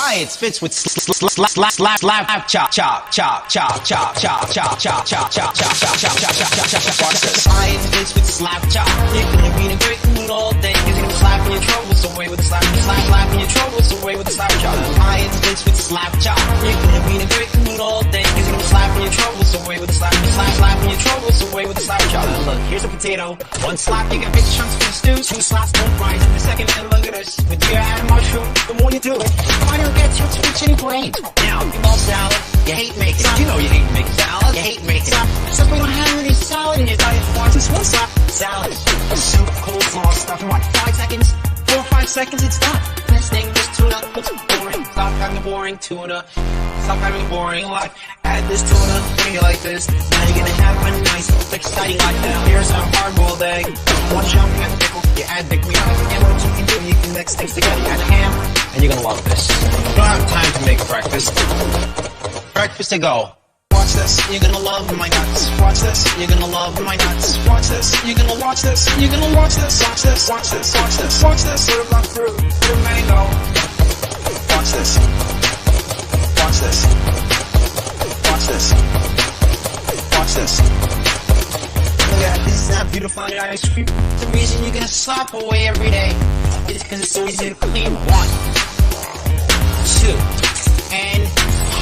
Science fits with slap chop chop chop chop chop chop chop chop chop chop chop chop chop chop. Watch this. Science fits with slap chop. You're gonna be in a great mood all day. You're gonna slap your troubles away with a slap your troubles away with a slap chop. Science fits with slap chop. You're gonna be in a great mood all day. You're gonna slap your troubles away with a slap your troubles away with a slap chop. Look, here's a potato. One slap, you get big chunks for the stew. Two slaps, don't fries in the second, and look at this. With your add a mushroom, the more you do it, the harder it gets your speech in your brain. Now, you love salad, you hate making it. You know you hate making salad, you hate making it. Except we don't have any salad in your diet. Watch this one slap, salad, soup, coleslaw, stuff, and what, 5 seconds? 4 or 5 seconds, it's done. Best thing, this tuna, looks boring. Stop having the boring tuna. Stop having the boring life. Add this tuna, bring it like this. Now you're gonna have a nice, exciting life. Now here's a hard-boiled egg. One chunk, you add the pickle, you add the meat. And what you can do, you can mix things together. You add ham, and you're gonna love this. You don't have time to make breakfast. Breakfast to go. Watch this, you're gonna love my nuts. Watch this, you're gonna love my nuts. Watch this, you're gonna watch this. You're gonna watch this. Watch this, watch this, watch this, watch this. Put a fruit, put a mango. Watch this. Watch this. Watch this. Watch this. Look at this, that beautiful ice cream. The reason you're gonna slap away every day is because it's so easy to clean. 1, 2, and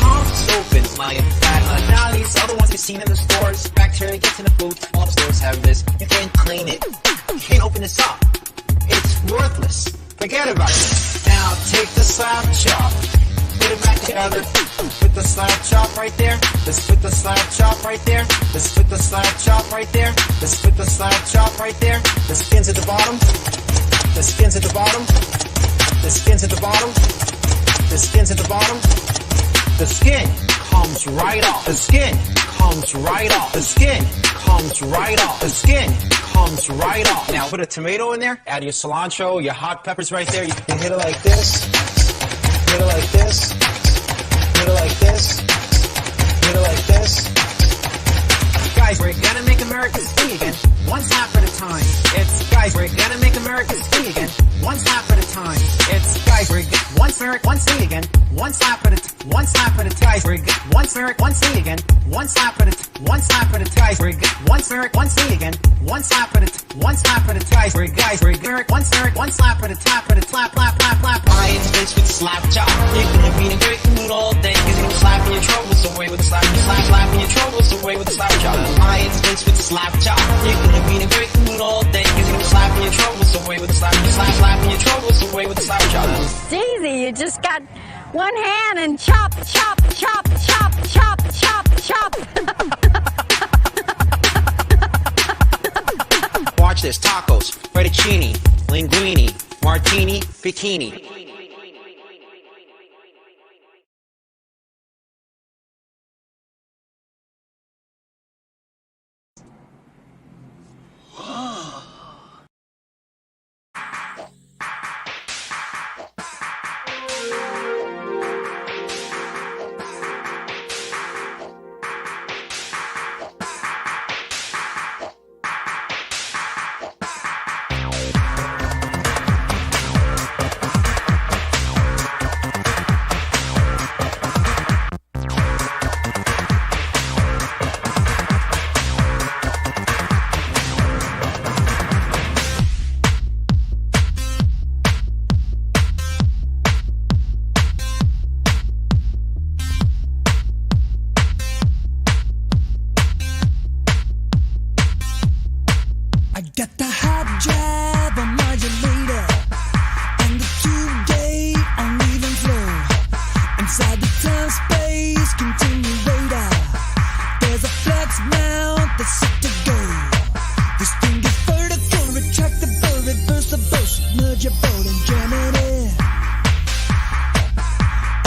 pops open like that. Now these other ones you've seen in the stores, bacteria gets in the food. All the stores have this. You can't clean it. You can't open this up. It's worthless. Forget about it. Now take the slap chop, put it back together. Put the slap chop right there. Let's put the slap chop right there. Let's put the slap chop right there. Let's put the slap chop right there. The skin's at the bottom. The skin's at the bottom. The skin's at the bottom. The skin's at the bottom. The skin comes right off. The skin comes right off. The skin comes right off. The skin comes right off. Now put a tomato in there. Add your cilantro, your hot peppers right there. You can hit it like this. Hit it like this. Hit it like this. Hit it like this. Guys, we're gonna make America sing again. One slap at a time. It's guys, we're gonna make America sing again. One slap at a time. It's guys, we're one sing again. One slap at a one slap at a guys, we're one sing again. One slap at a guys, we're one sing again. One slap at a guys, we're one slap at a tap at a slap. Lions bitch with slap chop. You're gonna be in a great mood all day. You're gonna slap your troubles away with a slap. Slapping your troubles away with a slap chop. Lions bitch with slap chop. You're gonna be in a great mood all day. You're gonna slap your troubles away with a slap. Slapping your troubles away with a slap chop. It's easy. You just got one hand and chop, chop, chop, chop, chop, chop, chop. Watch this. Tacos, fettuccine, linguine, martini, bikini. Got the hot drive on modulator and the 2-day uneven flow. Inside the time space continuator, there's a flex mount that's set to go. This thing is vertical, retractable, reversible, submergible and Germany.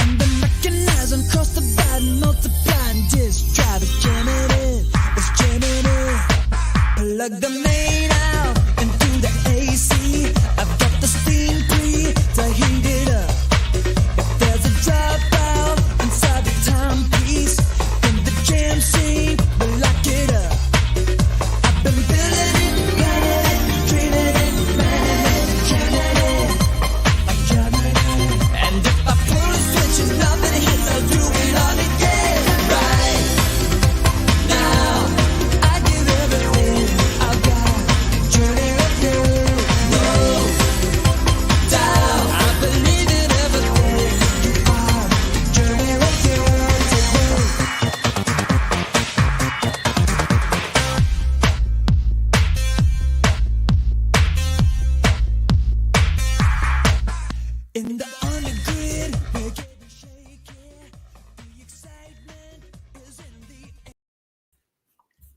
And the mechanism cross divide and multiply and disk drive it Germany. It's Germany. Plug the main out into the AC. I've got the steam pre to heat it up. If there's a dropout inside the timepiece, then the jam scene will lock it up. I've been building it, planning it, dreaming it, planning it, jamming it, I'm jamming it. And if I pull a switch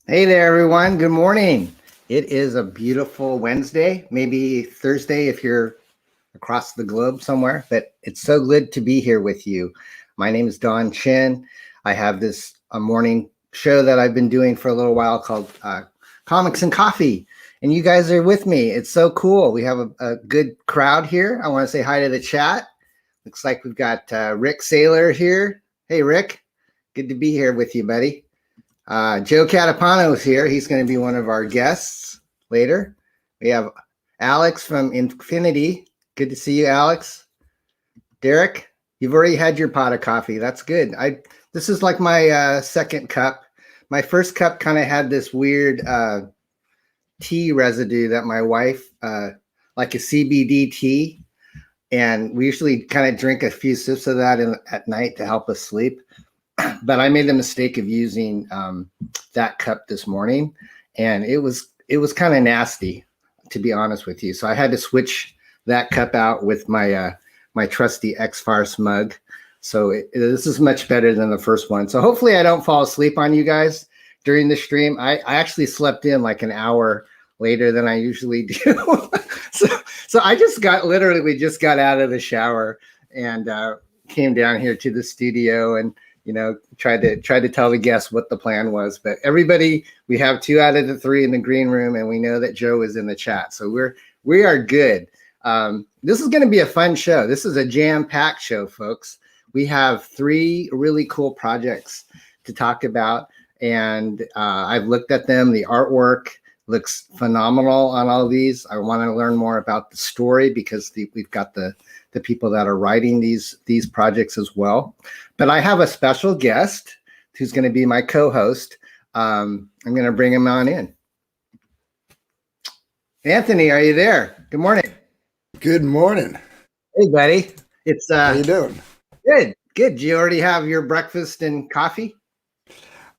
Hey there, everyone. Good morning. It is a beautiful Wednesday, maybe Thursday if you're across the globe somewhere, but it's so good to be here with you. My name is Don Chin. I have this a morning show that I've been doing for a little while called Comics and Coffee, and you guys are with me. It's so cool. We have a good crowd here. I want to say hi to the chat. Looks like we've got Rick Saylor here. Hey, Rick. Good to be here with you, buddy. Joe Catapano is here. He's going to be one of our guests later. We have Alex from Infinity. Good to see you, Alex. Derek, you've already had your pot of coffee. That's good. This is like my second cup. My first cup kind of had this weird tea residue that my wife, like a CBD tea, and we usually kind of drink a few sips of that at night to help us sleep. But I made the mistake of using that cup this morning, and it was kind of nasty, to be honest with you. So I had to switch that cup out with my my trusty X-FARCE mug. So this is much better than the first one. So hopefully I don't fall asleep on you guys during the stream. I actually slept in like an hour later than I usually do. so I just we just got out of the shower and came down here to the studio and tried to tell the guests what the plan was. But everybody, we have 2 out of the 3 in the green room, and we know that Joe is in the chat, so we are good. This is going to be a fun show. This is a jam-packed show, folks. We have 3 really cool projects to talk about, and I've looked at them. The artwork looks phenomenal on all of these. I want to learn more about the story because we've got the people that are writing these projects as well. But I have a special guest who's going to be my co-host. I'm going to bring him on in. Anthony, are you there? Good morning. Good morning. Hey, buddy. It's how you doing? Good. Do you already have your breakfast and coffee?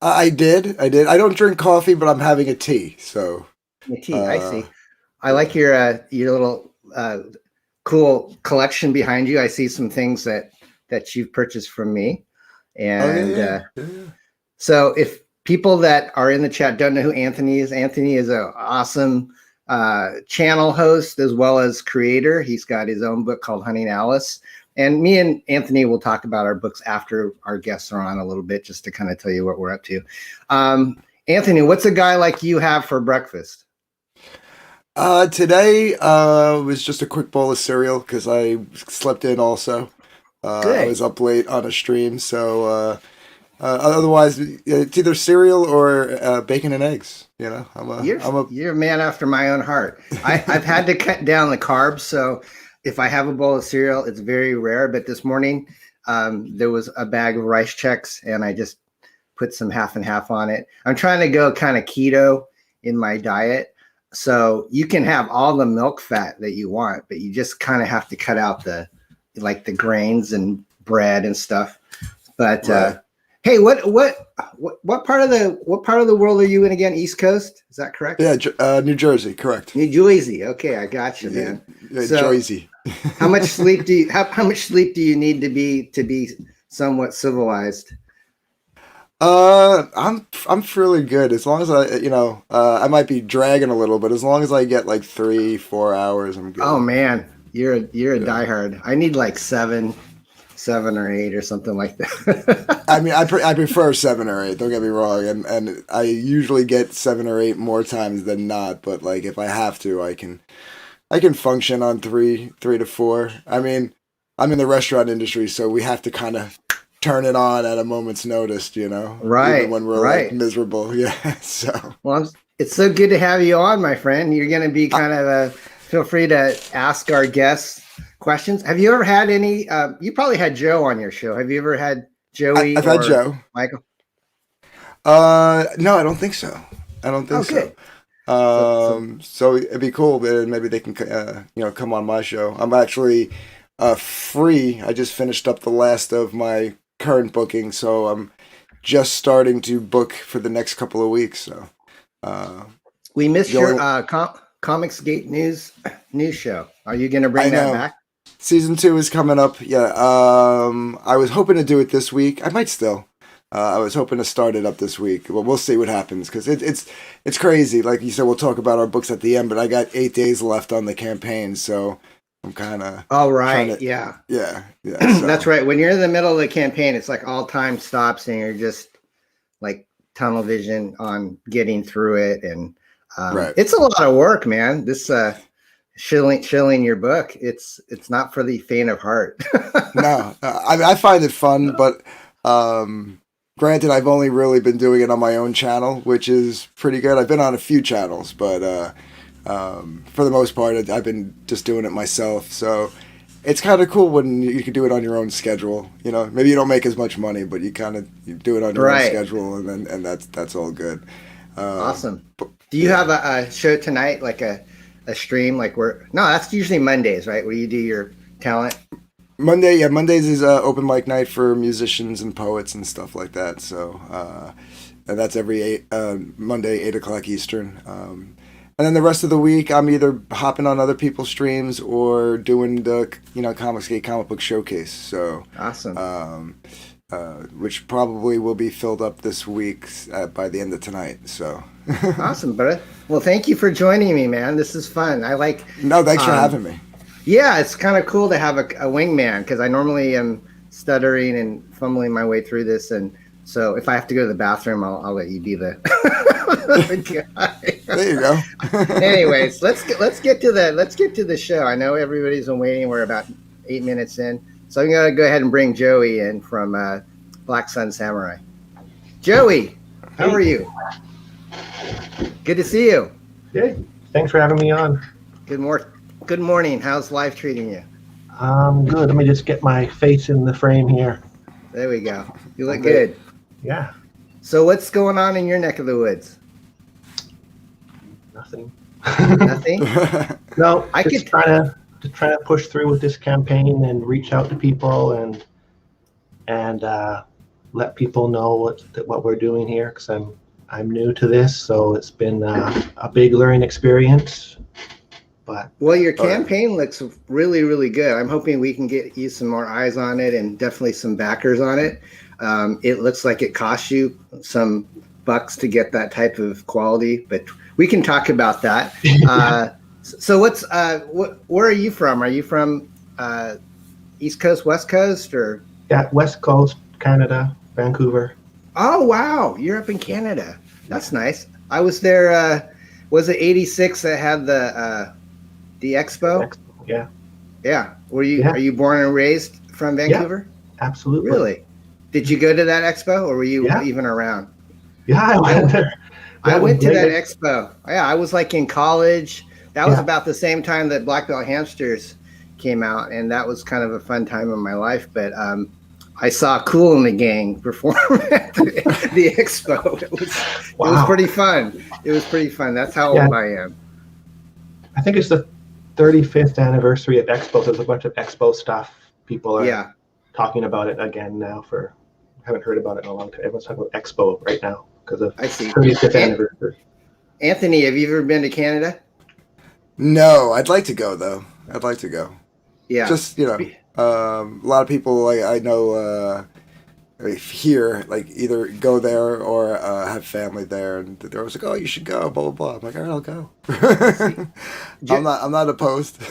I did. I don't drink coffee, but I'm having a tea. So a tea. I see. I like your little cool collection behind you. I see some things that you've purchased from me. And so if people that are in the chat don't know who Anthony is an awesome channel host as well as creator. He's got his own book called Hunting Alice. And me and Anthony will talk about our books after our guests are on a little bit, just to kind of tell you what we're up to. Anthony, what's a guy like you have for breakfast? Today was just a quick bowl of cereal because I slept in also. I was up late on a stream, so otherwise it's either cereal or bacon and eggs. You're a man after my own heart. I've had to cut down the carbs, so if I have a bowl of cereal, it's very rare. But this morning there was a bag of Rice Chex, and I just put some half and half on it. I'm trying to go kind of keto in my diet. So you can have all the milk fat that you want, but you just kind of have to cut out the grains and bread and stuff. But right. Hey, what part of the world are you in again? East Coast, is that correct? Yeah, New Jersey, correct. New Jersey. Okay, I got you, man. So, Jersey. how much sleep do you need to be somewhat civilized? I'm fairly good as long as I might be dragging a little, but as long as I get like 3-4 hours, I'm good. Oh man, you're a diehard. I need like 7 or 8 or something like that. I mean, I prefer 7 or 8. Don't get me wrong, and I usually get 7 or 8 more times than not. But like if I have to, I can function on 3 to 4. I mean, I'm in the restaurant industry, so we have to kind of turn it on at a moment's notice, right? Even when we're like miserable, yeah. So well, it's so good to have you on, my friend. You're going to be kind of feel free to ask our guests questions. Have you ever had any? You probably had Joe on your show. Have you ever had Joey? I've had Joe. Michael. No, I don't think so. So it'd be cool, but maybe they can come on my show. I'm actually free. I just finished up the last of my current booking, so I'm just starting to book for the next couple of weeks. So we missed your Comics Gate news show. Are you going to bring that back? Season 2 is coming up. Yeah. I was hoping to do it this week. I might still. I was hoping to start it up this week, but we'll see what happens because it's crazy. Like you said, we'll talk about our books at the end, but I got 8 days left on the campaign, so I'm kind of all right. Yeah. So. That's right. When you're in the middle of the campaign, it's like all time stops, and you're just like tunnel vision on getting through it, and right. It's a lot of work, man. This shilling your book, it's not for the faint of heart. No, I find it fun, but granted, I've only really been doing it on my own channel, which is pretty good. I've been on a few channels, but for the most part, I've been just doing it myself. So it's kind of cool when you can do it on your own schedule. You know, maybe you don't make as much money, but you do it on your own schedule, and that's all good. Awesome. Do you have a show tonight, like a stream, like no, that's usually Mondays, right? Where you do your talent. Mondays is open mic night for musicians and poets and stuff like that. So, and that's every Monday, 8 o'clock Eastern. And then the rest of the week, I'm either hopping on other people's streams or doing the Comicsgate comic book showcase. So awesome. Which probably will be filled up this week by the end of tonight. So awesome, brother. Well, thank you for joining me, man. This is fun. No, thanks for having me. Yeah, it's kind of cool to have a wingman because I normally am stuttering and fumbling my way through this, and so if I have to go to the bathroom, I'll let you be the guy. There you go. Anyways, let's get to the show. I know everybody's been waiting. We're about 8 minutes in, so I'm gonna go ahead and bring Joey in from Black Sun Samurai. Joey, how are you? Good to see you. Good. Thanks for having me on. Good morning. How's life treating you? Good. Let me just get my face in the frame here. There we go. You look good. Yeah. So what's going on in your neck of the Nothing. Nothing? No, just trying to push through with this campaign and reach out to people and let people know what we're doing here, because I'm new to this, so it's been a big learning experience. But your campaign looks really, really good. I'm hoping we can get you some more eyes on it and definitely some backers on it. It looks like it costs you some bucks to get that type of quality, but we can talk about that. So where are you from? Are you from East Coast, West Coast, or? Yeah, West Coast, Canada, Vancouver. Oh, wow. You're up in Canada. That's nice. I was there. Was it 86 that had the expo? Yeah. Yeah. Are you born and raised from Vancouver? Yeah, absolutely. Really? Did you go to that expo, or were you even around? Yeah, I went there. I went to that expo. Yeah, I was like in college. That was about the same time that Black Belt Hamsters came out, and that was kind of a fun time in my life. But I saw Kool and the Gang perform at the expo. It was pretty fun. It was pretty fun. That's how old I am. I think it's the 35th anniversary of Expo. There's a bunch of Expo stuff. People are talking about it again now. Haven't heard about it in a long time. Everyone's talking about Expo right now because of 35th anniversary. Anthony, have you ever been to Canada? No, I'd like to go though. I'd like to go. Yeah. Just a lot of people I know here either go there or have family there, and they're always like, "Oh, you should go." Blah blah blah. I'm like, "All right, I'll go." I'm not opposed.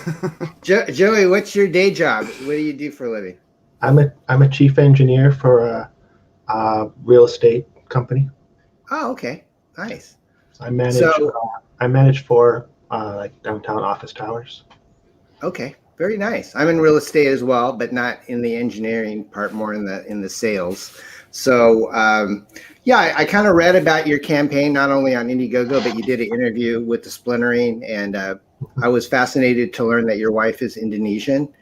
Joey, what's your day job? What do you do for a living? I'm a chief engineer for a real estate company. Oh, okay, nice. I manage for downtown office towers. Okay, very nice. I'm in real estate as well, but not in the engineering part, more in the sales. So I kind of read about your campaign, not only on Indiegogo, but you did an interview with the Splintering, and I was fascinated to learn that your wife is Indonesian,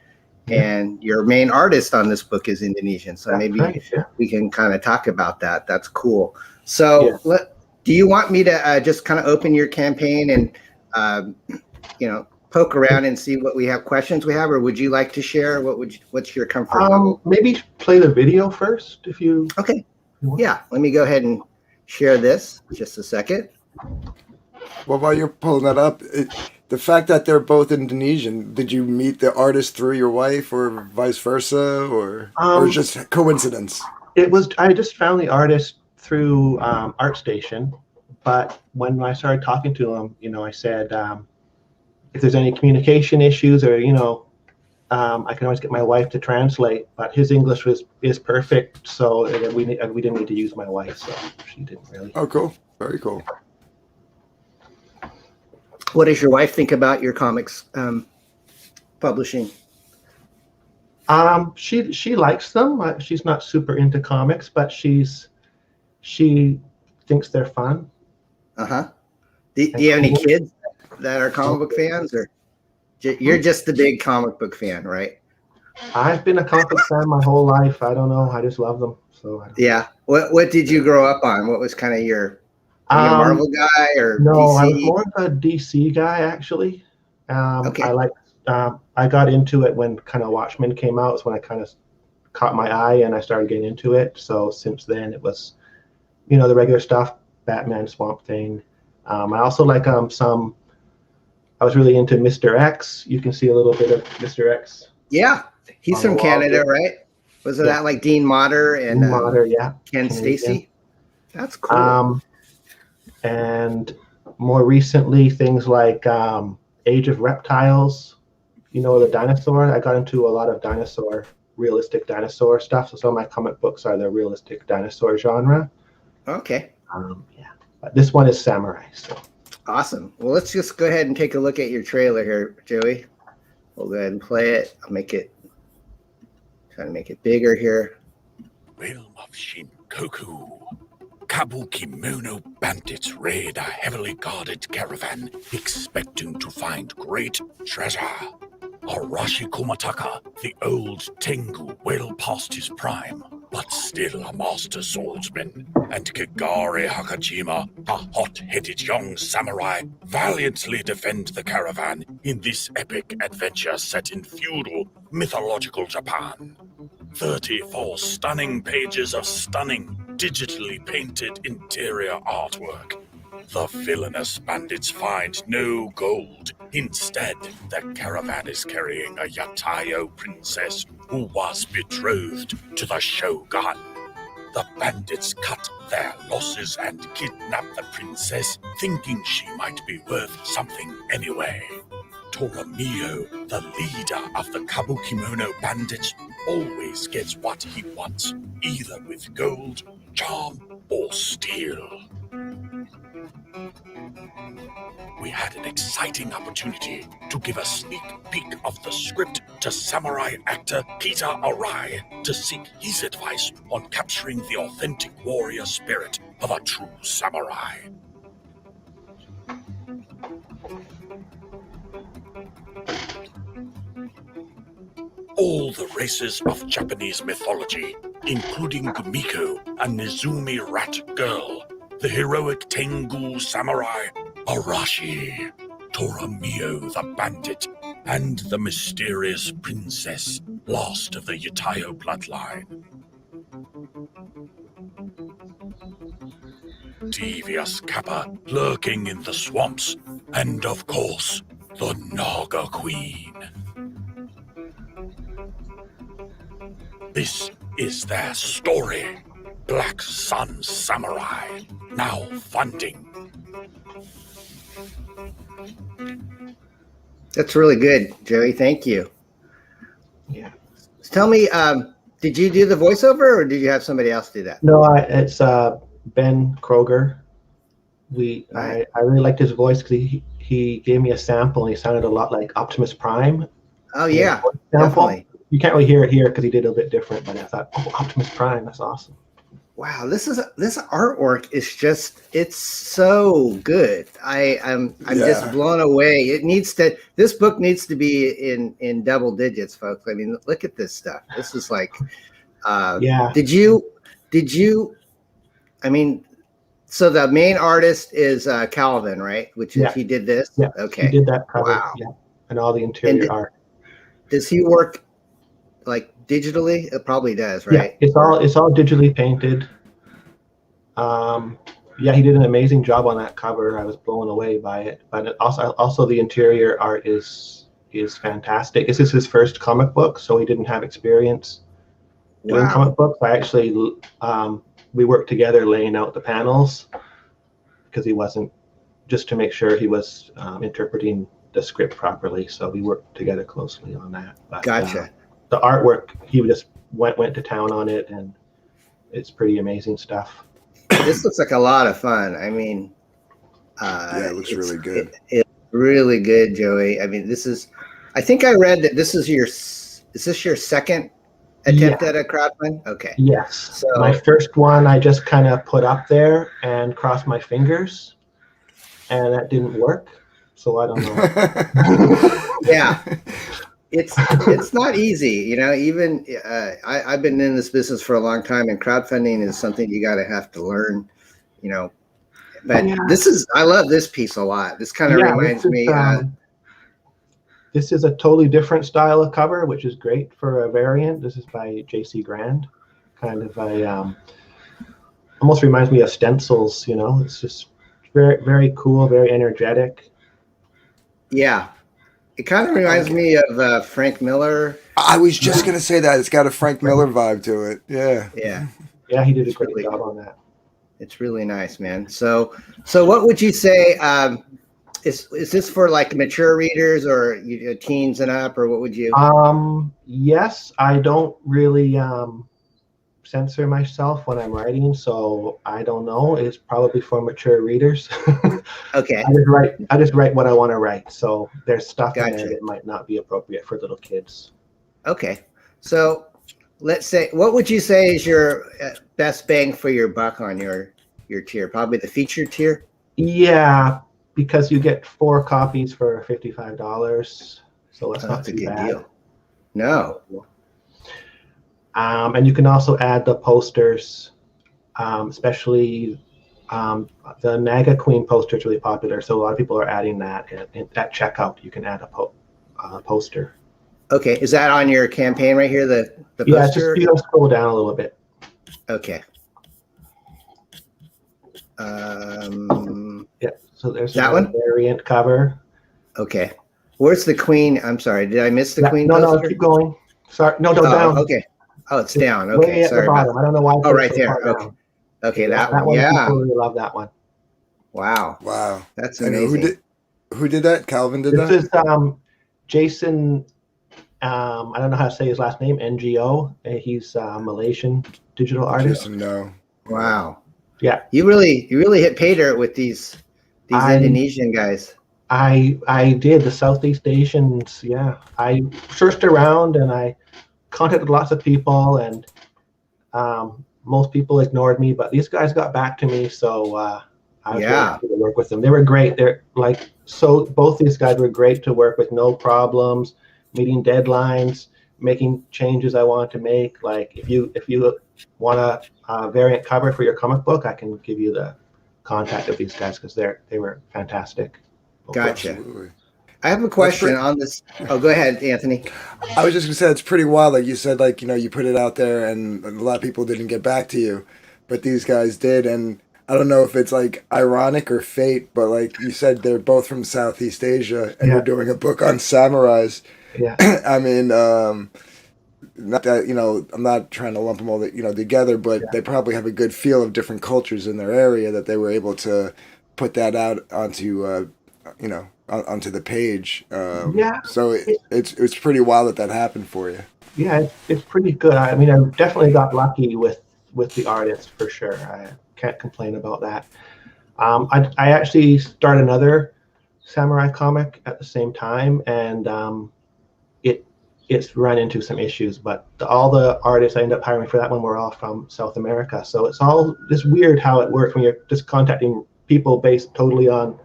and your main artist on this book is Indonesian. So we can kind of talk about that. That's cool. So do you want me to just kind of open your campaign and poke around and see what questions we have, or would you like to share? What's your comfort level? Maybe play the video first if you. Okay. Yeah. Let me go ahead and share this. Just a second. Well, while you're pulling that up, the fact that they're both Indonesian, did you meet the artist through your wife, or vice versa, or just coincidence? I just found the artist through ArtStation, but when I started talking to him, I said, if there's any communication issues or, I can always get my wife to translate, but his English is perfect, so we didn't need to use my wife, so she didn't really. Oh, cool. Very cool. What does your wife think about your comics publishing? She likes them. She's not super into comics, but she thinks they're fun. Uh-huh. Do you have any kids that are comic book fans, or you're just the big comic book fan, right? I've been a comic book fan my whole life. I don't know. I just love them. So yeah. What did you grow up on? What was kind of your a Marvel guy or no? DC? I was more of a DC guy actually. Okay. I got into it when kind of Watchmen came out. It's when I kind of caught my eye and I started getting into it. So since then it was, the regular stuff, Batman, Swamp Thing. I also like I was really into Mr. X. You can see a little bit of Mr. X. Yeah, he's from Canada, right? Was it that like Dean Motter and Ken Stacy? That's cool. And more recently, things like Age of Reptiles. The dinosaur. I got into a lot of realistic dinosaur stuff. So some of my comic books are the realistic dinosaur genre. Okay. But this one is samurai. So. Awesome. Well, let's just go ahead and take a look at your trailer here, Joey. We'll go ahead and play it. I'll try to make it bigger here. Realm of Shinkoku. Kabukimono bandits raid a heavily guarded caravan, expecting to find great treasure. Arashi Kumataka, the old Tengu, well past his prime, but still a master swordsman, and Kigari Hakajima, a hot-headed young samurai, valiantly defend the caravan in this epic adventure set in feudal, mythological Japan. 34 stunning pages of stunning, digitally painted interior artwork. The villainous bandits find no gold. Instead, the caravan is carrying a Yatayo princess who was betrothed to the shogun. The bandits cut their losses and kidnap the princess, thinking she might be worth something anyway. Toramio, the leader of the Kabukimono bandits, always gets what he wants, either with gold, charm, or steel. We had an exciting opportunity to give a sneak peek of the script to samurai actor Peter Arai to seek his advice on capturing the authentic warrior spirit of a true samurai. All the races of Japanese mythology, including Gumiko, a Nezumi rat girl, the heroic Tengu samurai, Arashi, Toramio the bandit, and the mysterious princess, last of the Yatayo bloodline. Devious Kappa lurking in the swamps, and of course, the Naga Queen. This is their story. Black Sun Samurai, now funding. That's really good, Joey. Thank you. Yeah. Tell me, did you do the voiceover or did you have somebody else do that? No, it's Ben Kroger. I really liked his voice because he gave me a sample and he sounded a lot like Optimus Prime. Oh yeah, definitely. You can't really hear it here because he did a bit different, but I thought, Optimus Prime, that's awesome. Wow, this artwork is it's so good. I'm just blown away. This book needs to be in double digits, folks. I mean, look at this stuff. This is like Did you I mean, so the main artist is Calvin, right? Which is he did this? Yeah. Okay. He did that cover. Wow. Yeah. And all the interior art. Does he work like digitally? It probably does, right? Yeah, it's all digitally painted. He did an amazing job on that cover. I was blown away by it. But also the interior art is fantastic. This is his first comic book, so he didn't have experience doing comic books. I actually, we worked together laying out the panels because he wasn't, just to make sure he was interpreting the script properly. So we worked together closely on that. But, Gotcha. The artwork, he just went to town on it, and it's pretty amazing stuff. This looks like a lot of fun. I mean, yeah, it looks really good. It's really good, Joey. I mean, I think I read that is this your second attempt at a crowdfund? Okay. Yes. So my first one, I just kind of put up there and crossed my fingers, and that didn't work. So I don't know. Yeah. It's not easy, you know. Even I've been in this business for a long time, and crowdfunding is something you have to learn, you know. But I love this piece a lot. This kind of reminds me. This is a totally different style of cover, which is great for a variant. This is by J.C. Grand. Kind of almost reminds me of stencils, you know. It's just very, very cool, very energetic. Yeah. It kind of reminds me of Frank Miller. I was just going to say that. It's got a Frank Miller vibe to it. Yeah. Yeah. Yeah, he did a great job on that. It's really nice, man. So what would you say, is this for like mature readers or teens and up, or what would you? Yes, I don't really censor myself when I'm writing, so I don't know. It's probably for mature readers. Okay. I just write what I want to write. So there's stuff in there that might not be appropriate for little kids. Okay. So let's say, what would you say is your best bang for your buck on your tier? Probably the featured tier? Yeah, because you get 4 copies for $55. So it's not that's a too good bad. Deal. No. And you can also add the posters, especially the MAGA Queen poster is really popular. So a lot of people are adding that at checkout. You can add a poster. Okay, is that on your campaign right here? The poster? Yeah, just you scroll down a little bit. Okay. Yeah, so there's that one variant cover. Okay, where's the Queen? I'm sorry, did I miss the Queen? No, keep going. Sorry, no, down. Okay. Oh, it's down. Okay, way at sorry. The bottom. I don't know why. Oh, right there. Okay. Okay, that one. Yeah, people really love that one. Wow, that's amazing. Who did that? Calvin did that. This is Jason. I don't know how to say his last name. NGO. He's a Malaysian digital artist. Jason, no. Wow. Yeah. You really hit pay dirt with these Indonesian guys. I did the Southeast Asians. Yeah, I searched around and I contacted lots of people, and most people ignored me, but these guys got back to me, so I was really happy to work with them. They were great. They're both these guys were great to work with, no problems, meeting deadlines, making changes I wanted to make. Like if you want a variant cover for your comic book, I can give you the contact of these guys because they were fantastic. Gotcha. Absolutely. I have a question on this. Oh, go ahead, Anthony. I was just gonna say it's pretty wild. Like you said, like, you know, you put it out there and a lot of people didn't get back to you, but these guys did. And I don't know if it's like ironic or fate, but like you said, they're both from Southeast Asia and they're doing a book on samurais. Yeah. I mean, not that, you know, I'm not trying to lump them all, together, but they probably have a good feel of different cultures in their area that they were able to put that out onto, onto the page. So it's pretty wild that happened for you. Yeah, it's pretty good. I mean, I definitely got lucky with the artist for sure. I can't complain about that. I actually started another samurai comic at the same time, and it's run into some issues, but all the artists I ended up hiring for that one were all from South America. So it's all just weird how it works when you're just contacting people based totally on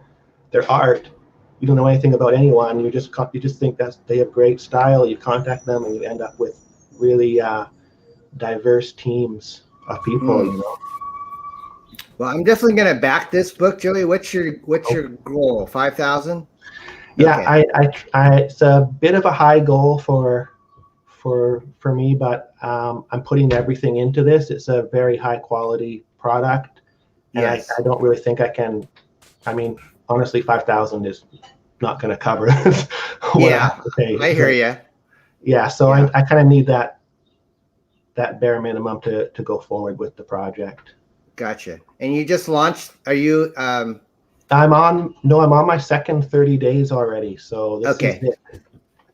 their art. You don't know anything about anyone. You just think that they have great style. You contact them, and you end up with really diverse teams of people. You know. Well, I'm definitely gonna back this book, Joey. What's your goal? 5,000? Yeah, okay. I it's a bit of a high goal for me, but I'm putting everything into this. It's a very high quality product, and I don't really think I can. I mean, honestly, 5,000 is not going to cover what I have to pay. I hear you. Yeah, so I kind of need that that bare minimum to go forward with the project. Gotcha. And you just launched, are you, I'm on my second 30 days already. So this okay. is it.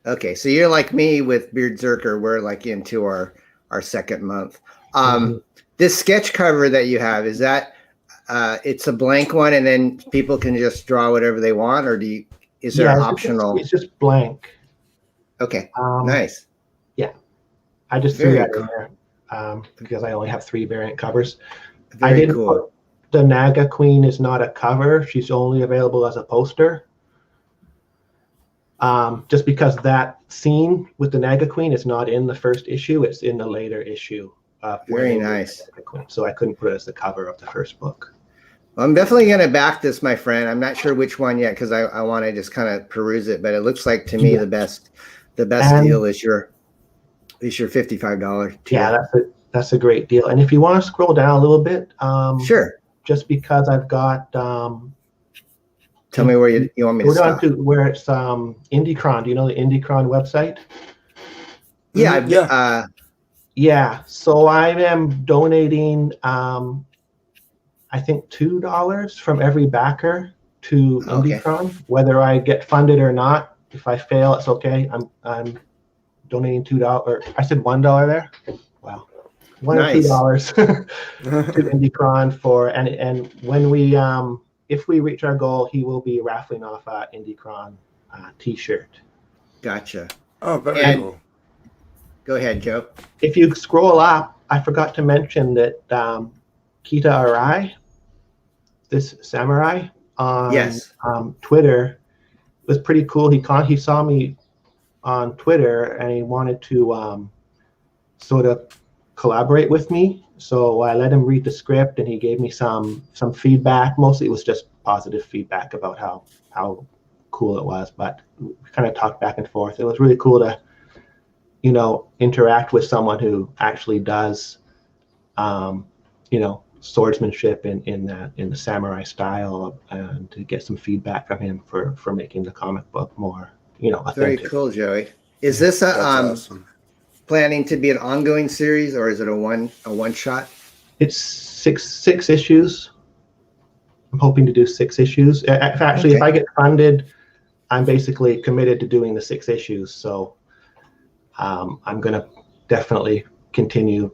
Okay. So you're like me with Beardzerker. We're like into our second month. This sketch cover that you have, is that, it's a blank one and then people can just draw whatever they want, or is there optional? It's just blank. Okay. Nice. Yeah. I just threw that in there because I only have 3 variant covers. Very cool. The Naga Queen is not a cover. She's only available as a poster. Just because that scene with the Naga Queen is not in the first issue. It's in the later issue. Very nice. So I couldn't put it as the cover of the first book. Well, I'm definitely going to back this, my friend. I'm not sure which one yet because I want to just kind of peruse it. But it looks like to me the best deal is your $55 tier. Yeah, that's a great deal. And if you want to scroll down a little bit, sure. Just because I've got tell me where you want me to stop. We're down to where it's Indiecron. Do you know the Indiecron website? Yeah, yeah. So I am donating I think $2 from every backer to Indiecron, whether I get funded or not. If I fail, it's okay. I'm donating $2. I said $1 there. Wow. $1 or $2 to Indiecron for and when we if we reach our goal, he will be raffling off a Indiecron t-shirt. Gotcha. Oh, very cool. Go ahead, Joe. If you scroll up, I forgot to mention that Kita Arai, this samurai on Twitter, was pretty cool. He saw me on Twitter and he wanted to sort of collaborate with me. So I let him read the script and he gave me some feedback. Mostly it was just positive feedback about how cool it was, but we kind of talked back and forth. It was really cool to, interact with someone who actually does, swordsmanship in the samurai style, and to get some feedback from him for making the comic book more, authentic. Very cool, Joey. Is this awesome. Planning to be an ongoing series, or is it a one shot? It's six issues. I'm hoping to do 6 issues. Actually, if I get funded, I'm basically committed to doing the 6 issues. So I'm going to definitely continue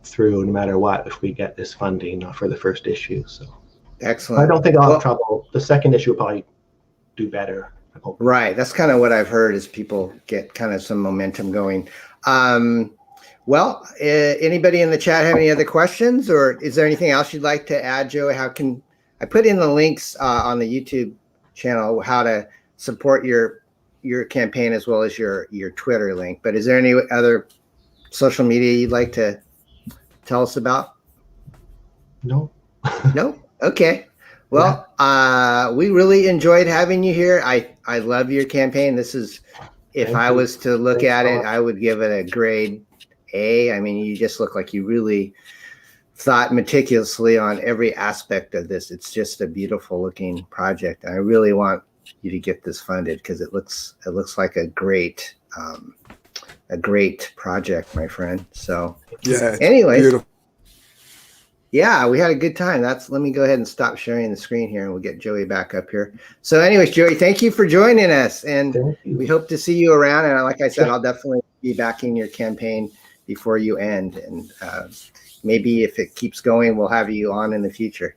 through no matter what if we get this funding for the first issue. So excellent. I don't think I'll have trouble. The second issue will probably do better. Right. That's kind of what I've heard, is people get kind of some momentum going. Well, anybody in the chat have any other questions, or is there anything else you'd like to add, Joey? How can I put in the links on the YouTube channel, how to support your campaign as well as your Twitter link? But is there any other social media you'd like to tell us about? No. No? Okay. Well, we really enjoyed having you here. I love your campaign. This is, if I was to look at it, I would give it a grade A. I mean, you just look like you really thought meticulously on every aspect of this. It's just a beautiful looking project. I really want you to get this funded because it looks like a great project, my friend. So yeah. Anyways, beautiful. Yeah, we had a good time. Let me go ahead and stop sharing the screen here and we'll get Joey back up here. So anyways, Joey, thank you for joining us, and we hope to see you around. And like I said, I'll definitely be backing your campaign before you end. And maybe if it keeps going, we'll have you on in the future.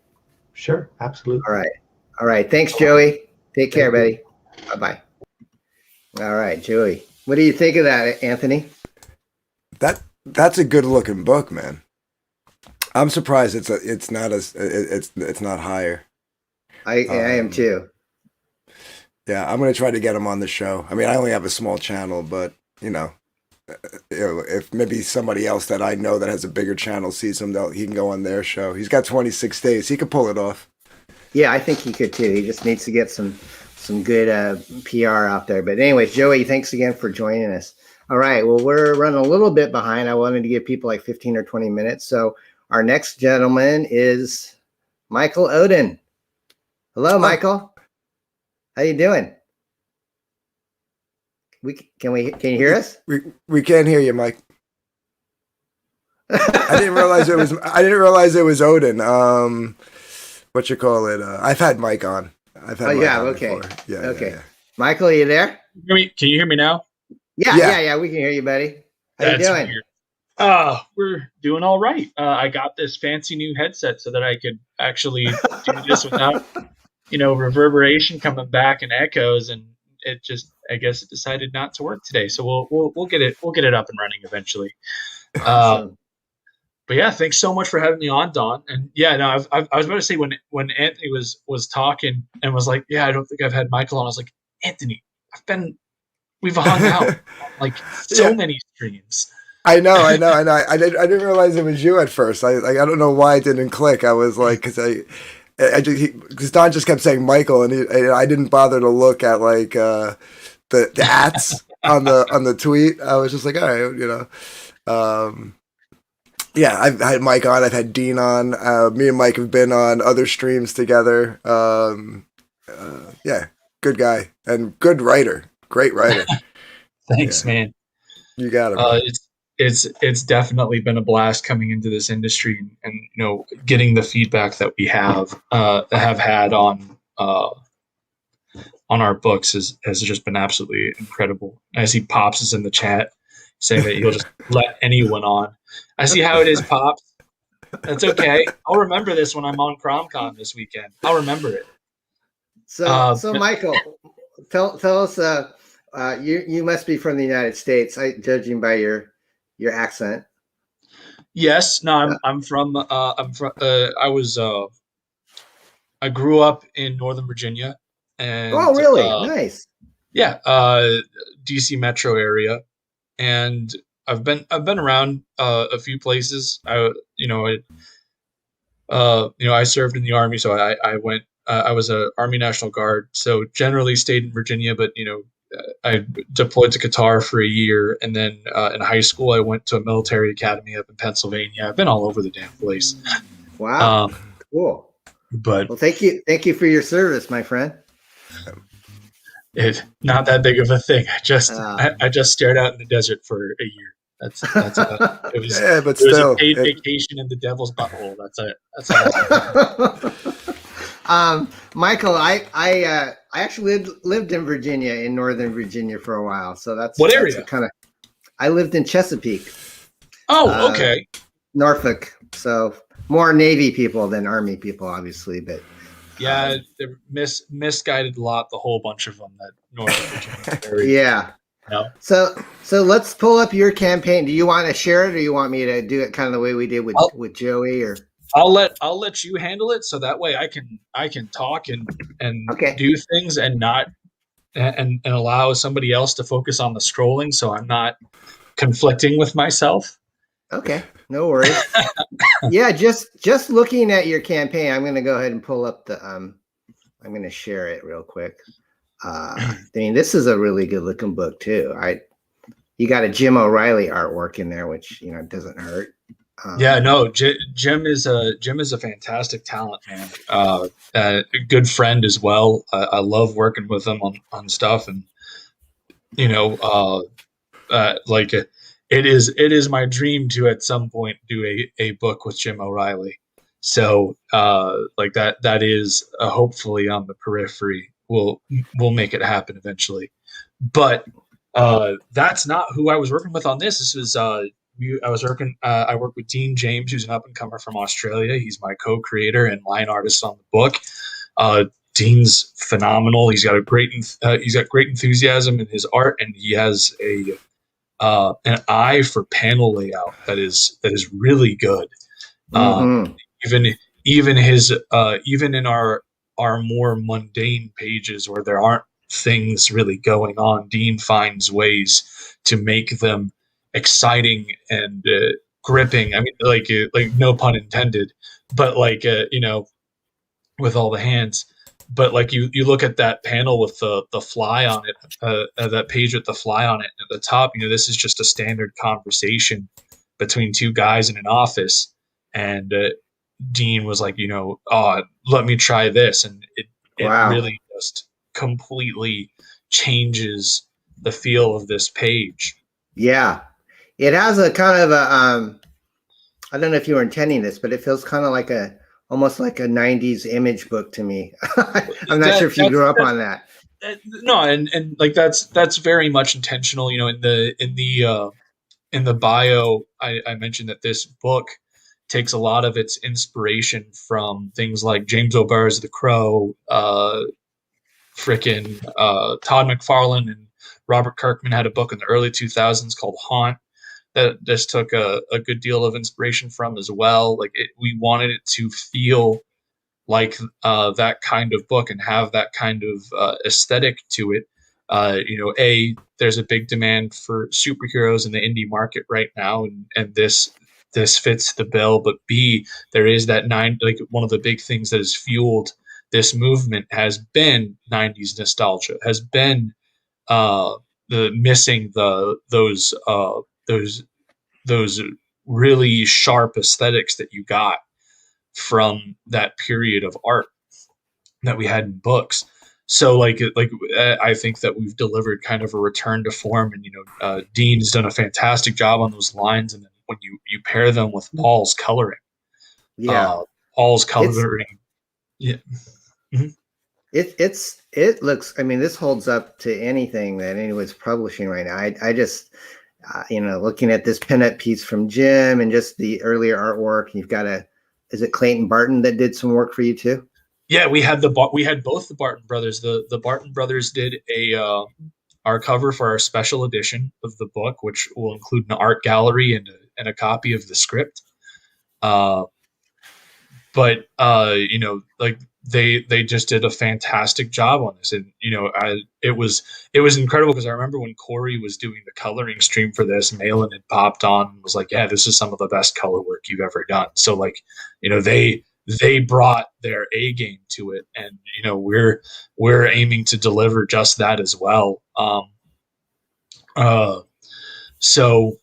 Sure, absolutely. All right. Thanks, Joey. Take care, buddy. Bye-bye. All right, Joey. What do you think of that, Anthony? That's a good looking book, man. I'm surprised it's not higher. I am too. Yeah, I'm gonna try to get him on the show. I mean, I only have a small channel, but if maybe somebody else that I know that has a bigger channel sees him, he can go on their show. He's got 26 days. He could pull it off. Yeah, I think he could too. He just needs to get some good PR out there. But anyways, Joey, thanks again for joining us. All right, well, we're running a little bit behind. I wanted to give people like 15 or 20 minutes. So our next gentleman is Michael Oden. Hello, Michael. How you doing? Can you hear us? We can't hear you, Mike. I didn't realize it was. I didn't realize it was Odin. What you call it? I've had Mike on. I've had Mike on okay. before. Yeah. Okay. Yeah. Michael, are you there? Can you hear me now? Yeah. We can hear you, buddy. How you doing? Weird. We're doing all right. I got this fancy new headset so that I could actually do this without, reverberation coming back and echoes, and it just, I guess it decided not to work today. So we'll get it up and running eventually. Awesome. But yeah, thanks so much for having me on, Don. And yeah, no, I was about to say when Anthony was talking and was like, yeah, I don't think I've had Michael on. I was like, Anthony, we've hung out like so many streams. I know. I didn't realize it was you at first. I don't know why it didn't click. I was like, because Don just kept saying Michael, and I didn't bother to look at like the ats on the tweet. I was just like, all right, yeah, I've had Mike on. I've had Dean on. Me and Mike have been on other streams together. Yeah, good guy and good writer. Great writer. Thanks, man. You got it. It's definitely been a blast coming into this industry and getting the feedback that we have had on our books has just been absolutely incredible. I see Pops is in the chat saying that he'll just let anyone on. I see how it is, Pops. That's okay. I'll remember this when I'm on CromCon this weekend. I'll remember it. So Michael, tell us. You must be from the United States, judging by your accent. Yes. No, I grew up in Northern Virginia. And, oh, really? Nice. Yeah. DC metro area. And I've been around a few places. I served in the Army, so I went. I was a Army National Guard, so generally stayed in Virginia. But I deployed to Qatar for a year, and then in high school I went to a military academy up in Pennsylvania. I've been all over the damn place. Wow, cool. But thank you for your service, my friend. It's not that big of a thing. I just stared out in the desert for a year. That's it was. Yeah, but it still, was a paid vacation in the devil's butthole. That's it. That's all. Michael, I actually lived in Virginia, in Northern Virginia, for a while. So that's what area? I lived in Chesapeake. Oh, okay. Norfolk. So more Navy people than Army people, obviously, but. Yeah, they're misguided a lot. The whole bunch of them that Northern Virginia. Yeah. No. So let's pull up your campaign. Do you want to share it, or you want me to do it kind of the way we did with Joey? Or I'll let you handle it, so that way I can talk and do things and not and allow somebody else to focus on the scrolling, so I'm not conflicting with myself. Okay, no worries. Yeah, just looking at your campaign, I'm going to go ahead and pull up the. I'm going to share it real quick. I mean, this is a really good looking book too. You got a Jim O'Reilly artwork in there, which doesn't hurt. Yeah, no, Jim is a fantastic talent, man. A good friend as well. I love working with him on stuff, and it is my dream to at some point do a book with Jim O'Reilly. So that is hopefully on the periphery. We'll make it happen eventually. But that's not who I was working with on this. This was I worked with Dean James, who's an up and comer from Australia. He's my co-creator and line artist on the book. Dean's phenomenal. He's got great enthusiasm in his art, and he has an eye for panel layout that is really good. Even in our more mundane pages where there aren't things really going on, Dean finds ways to make them exciting and gripping. I mean, like no pun intended, but with all the hands. But you look at that panel with the fly on it, that page with the fly on it at the top. This is just a standard conversation between two guys in an office, and Dean was like, let me try this, and it really just completely changes the feel of this page. Yeah, it has a kind of I don't know if you were intending this, but it feels kind of like almost like a '90s Image book to me. I'm not sure if you grew up on that. No, and like that's very much intentional. You know, in the bio, I mentioned that this book takes a lot of its inspiration from things like James O'Barr's The Crow, Todd McFarlane and Robert Kirkman had a book in the early 2000s called Haunt that this took a good deal of inspiration from as well. Like we wanted it to feel like that kind of book and have that kind of aesthetic to it. There's a big demand for superheroes in the indie market right now, and this fits the bill. But B, there is that one of the big things that has fueled this movement has been '90s nostalgia, has been the missing those really sharp aesthetics that you got from that period of art that we had in books. So I think that we've delivered kind of a return to form, and Dean's done a fantastic job on those lines. And then when you pair them with Paul's coloring, Yeah, Paul's coloring, yeah. Mm-hmm. It looks. I mean, this holds up to anything that anyone's publishing right now. I just looking at this pinup piece from Jim and just the earlier artwork. You've got is it Clayton Barton that did some work for you too? Yeah, we had both the Barton brothers. The Barton brothers did our cover for our special edition of the book, which will include an art gallery and a copy of the script. They just did a fantastic job on this, and it was incredible because I remember when Corey was doing the coloring stream for this, Malin had popped on and was like, "Yeah, this is some of the best color work you've ever done." So they brought their A game to it, and we're aiming to deliver just that as well. So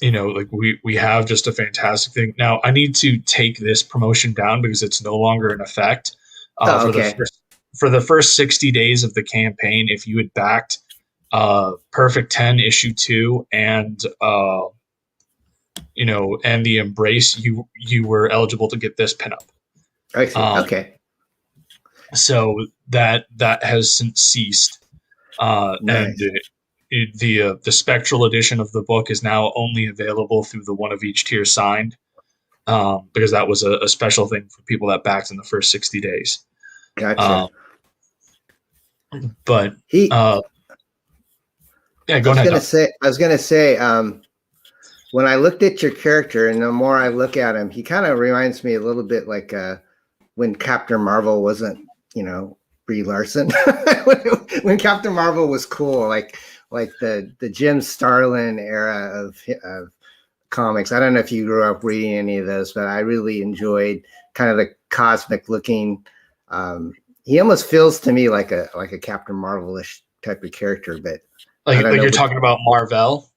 we have just a fantastic thing. Now I need to take this promotion down because it's no longer in effect. Okay. For the first 60 days of the campaign, if you had backed Perfect 10 issue 2 and and the Embrace, you were eligible to get this pinup. I see. Okay. So that has since ceased. Nice. And the spectral edition of the book is now only available through the one of each tier signed, because that was a special thing for people that backed in the first 60 days. Gotcha. But yeah, go ahead. I was gonna say, when I looked at your character, and the more I look at him, he kind of reminds me a little bit like when Captain Marvel wasn't, Brie Larson. when Captain Marvel was cool, like the Jim Starlin era of comics. I don't know if you grew up reading any of those, but I really enjoyed kind of the cosmic looking. He almost feels to me like a Captain Marvel-ish type of character, but like you're talking about Marvel.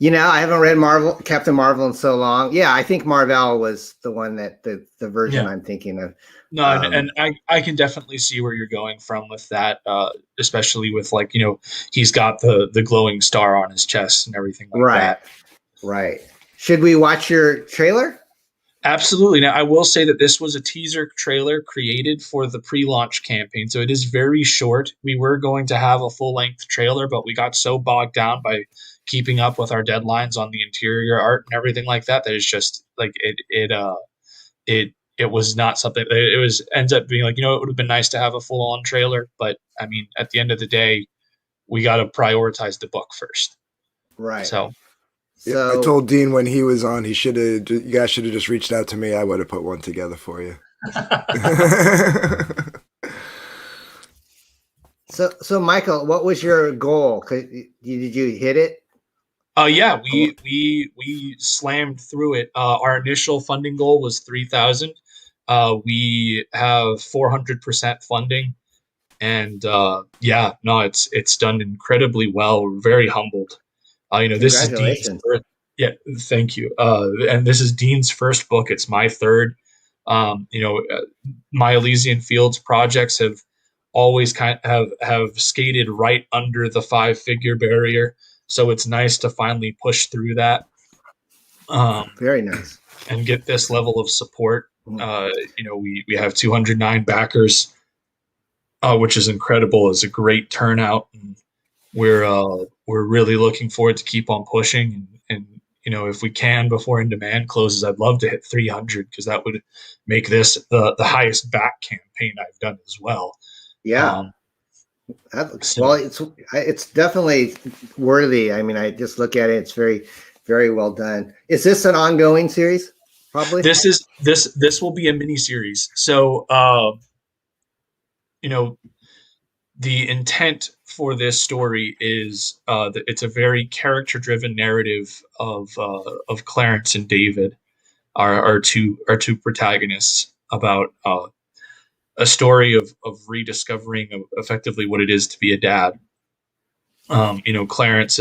I haven't read Captain Marvel in so long. Yeah, I think Marvel was the one that the version I'm thinking of. No, and I can definitely see where you're going from with that, especially with he's got the glowing star on his chest and everything like that. Right. Should we watch your trailer? Absolutely. Now, I will say that this was a teaser trailer created for the pre-launch campaign, so it is very short. We were going to have a full-length trailer, but we got so bogged down by keeping up with our deadlines on the interior art and everything like that it's just it was not something. It ends up being it would have been nice to have a full-on trailer, but I mean, at the end of the day, we got to prioritize the book first. Right. So I told Dean when he was on, you guys should have just reached out to me. I would have put one together for you. So Michael, what was your goal? Did you hit it? Yeah, we slammed through it. Our initial funding goal was 3,000. We have 400% funding, and it's done incredibly well. We're very humbled. This is Dean's first, thank you. And this is Dean's first book. It's my third. My Elysian Fields projects have always have skated right under the 5-figure barrier. So it's nice to finally push through that. Very nice. And get this level of support. Mm. We have 209 backers, which is incredible. It's a great turnout, and we're really looking forward to keep on pushing. And if we can before In Demand closes, I'd love to hit 300 because that would make this the highest back campaign I've done as well. Yeah. Well, it's definitely worthy. I mean, I just look at it; it's very, very well done. Is this an ongoing series? Probably. This will be a mini series. So, the intent for this story is that it's a very character-driven narrative of Clarence and David, our two protagonists, about a story of rediscovering effectively what it is to be a dad. Clarence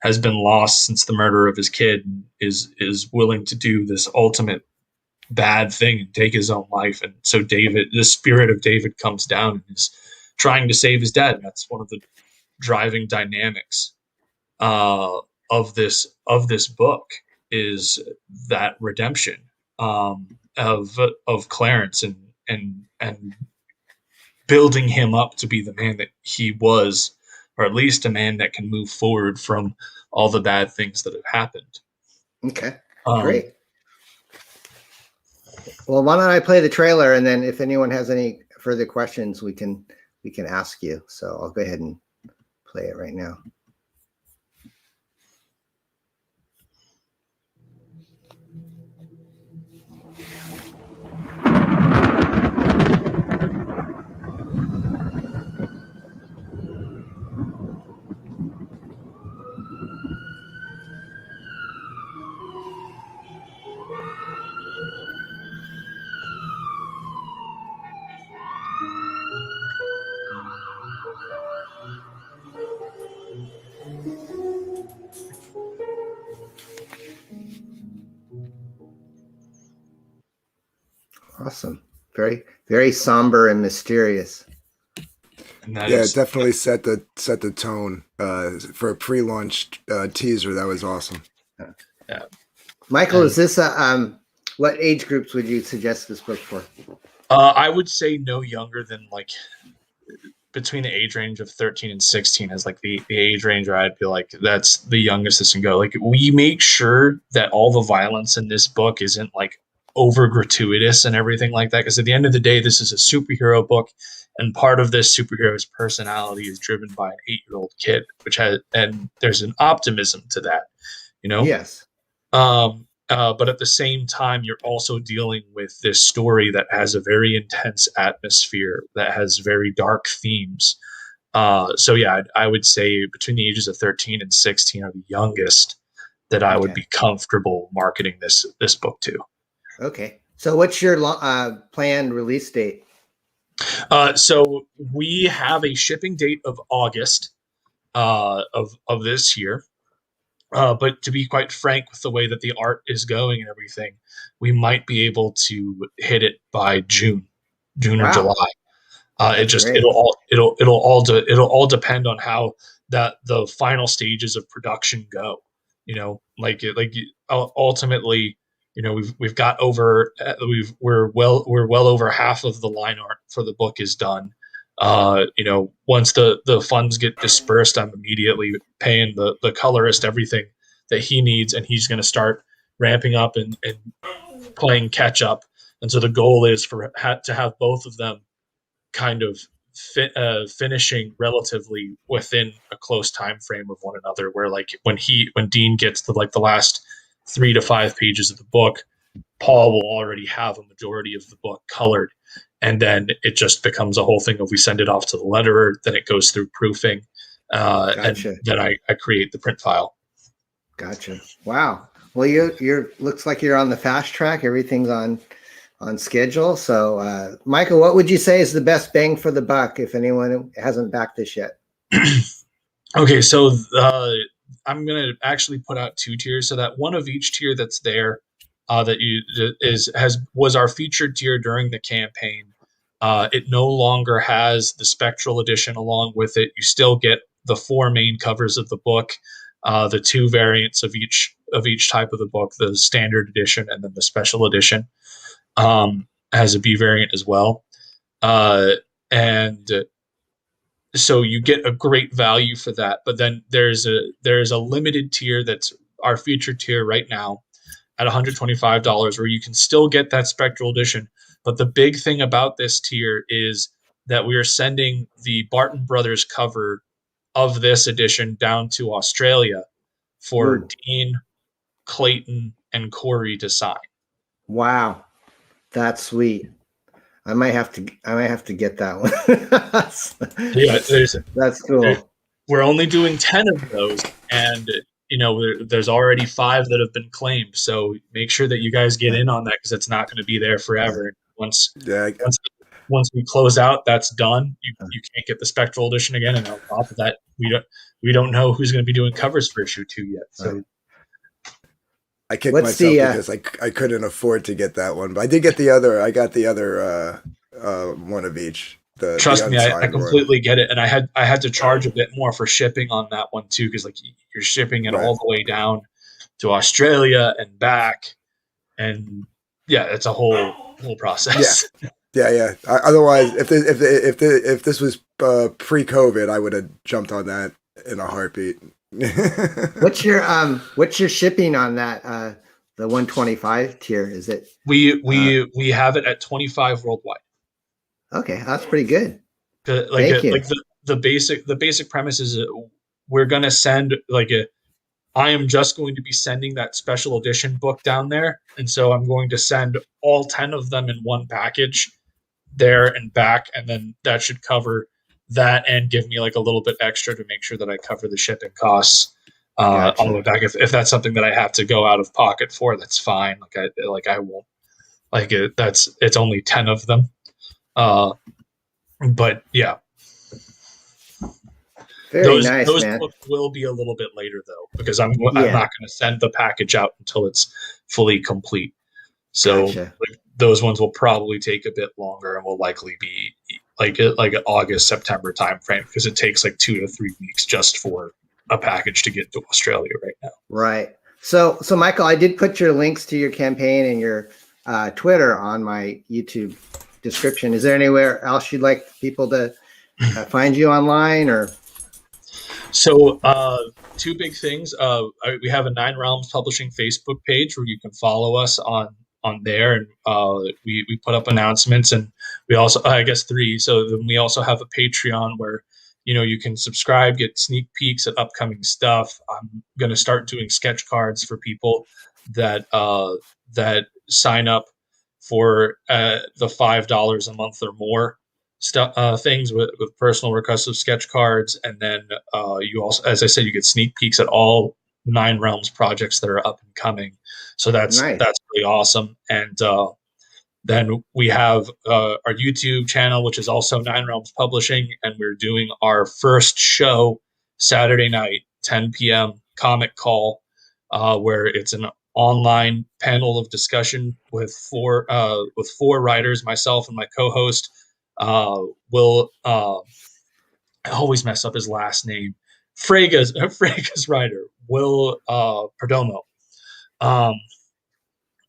has been lost since the murder of his kid, and is willing to do this ultimate bad thing and take his own life. And so the spirit of David comes down and is trying to save his dad. And that's one of the driving dynamics of this book, is that redemption of Clarence, and building him up to be the man that he was, or at least a man that can move forward from all the bad things that have happened. Okay, great. Well, why don't I play the trailer, and then if anyone has any further questions, we can ask you. So I'll go ahead and play it right now. Awesome. Very, very somber and mysterious. And it definitely set the tone for a pre-launch teaser. That was awesome. Yeah. Michael, is this what age groups would you suggest this book for? I would say no younger than between the age range of 13 and 16 is the age range where I'd be like, that's the youngest this can go. We make sure that all the violence in this book isn't over gratuitous and everything like that, because at the end of the day, this is a superhero book, and part of this superhero's personality is driven by an 8-year-old kid, and there's an optimism to that, Yes. But at the same time, you're also dealing with this story that has a very intense atmosphere, that has very dark themes. So yeah, I would say between the ages of 13 and 16 are the youngest that I would be comfortable marketing this book to. Okay. So what's your planned release date? So we have a shipping date of August of this year. But to be quite frank, with the way that the art is going and everything, we might be able to hit it by June or July. It'll all depend on how the final stages of production go. Ultimately, we've got over we're well over half of the line art for the book is done. Once the funds get dispersed, I'm immediately paying the colorist everything that he needs, and he's going to start ramping up and playing catch up. And so the goal is to have both of them kind of finishing relatively within a close time frame of one another, where when Dean gets to the last 3 to 5 pages of the book, Paul will already have a majority of the book colored. And then it just becomes a whole thing of we send it off to the letterer, then it goes through proofing, Gotcha. and then I create the print file. Gotcha. Wow. Well, you're looks like you're on the fast track. Everything's on schedule. So, Michael, what would you say is the best bang for the buck if anyone hasn't backed this yet? Okay, so I'm going to actually put out 2 tiers, so that one of each tier that's there was our featured tier during the campaign. It no longer has the spectral edition along with it. You still get the 4 main covers of the book. the 2 variants of each type of the book, the standard edition and then the special edition, has a B variant as well. And so you get a great value for that. But then there's a limited tier that's our featured tier right now at $125, where you can still get that Spectral edition. But the big thing about this tier is that we are sending the Barton Brothers cover of this edition down to Australia for Dean, Clayton, and Corey to sign. Wow, that's sweet. I might have to get that one. Yeah, that's cool. We're only doing 10 of those, and there's already 5 that have been claimed. So make sure that you guys get in on that, because it's not going to be there forever. Once we close out, that's done. You can't get the Spectral edition again, and on top of that, we don't know who's going to be doing covers for issue 2 yet. So. I kicked myself because I couldn't afford to get that one, but I did get the other. I got the other one of each. Trust me, I completely get it, and I had to charge a bit more for shipping on that one too, because like you're shipping it all the way down to Australia and back, and yeah, it's a whole process. Yeah. Otherwise, if this was pre-COVID, I would have jumped on that in a heartbeat. What's your shipping on that the 125 tier? Is it we have it at 25 worldwide. Okay, that's pretty good. The basic premise is we're gonna send I am just going to be sending that special edition book down there, and so I'm going to send all 10 of them in one package there and back, and then that should cover that and give me like a little bit extra to make sure that I cover the shipping costs all the way back. If that's something that I have to go out of pocket for, that's fine. I won't it's only 10 of them. But yeah, those books will be a little bit later though, because I'm not going to send the package out until it's fully complete. So those ones will probably take a bit longer and will likely be like an August, September timeframe, because it takes like 2 to 3 weeks just for a package to get to Australia right now. Right. So Michael, I did put your links to your campaign and your Twitter on my YouTube description. Is there anywhere else you'd like people to find you online or? So 2 big things. We have a 9 Realms Publishing Facebook page where you can follow us on there, and we put up announcements, and we also 3. So then we also have a Patreon where you can subscribe, get sneak peeks at upcoming stuff. I'm going to start doing sketch cards for people that sign up for the $5 a month or more things with personal requested sketch cards, and then you also, as I said, you get sneak peeks at all 9 Realms projects that are up and coming. So that's really awesome. And then we have our YouTube channel, which is also 9 Realms Publishing, and we're doing our first show Saturday night, 10 p.m. Comic Call, where it's an online panel of discussion with 4 writers, myself and my co-host. Will I always mess up his last name? Frega's writer, Will Perdomo.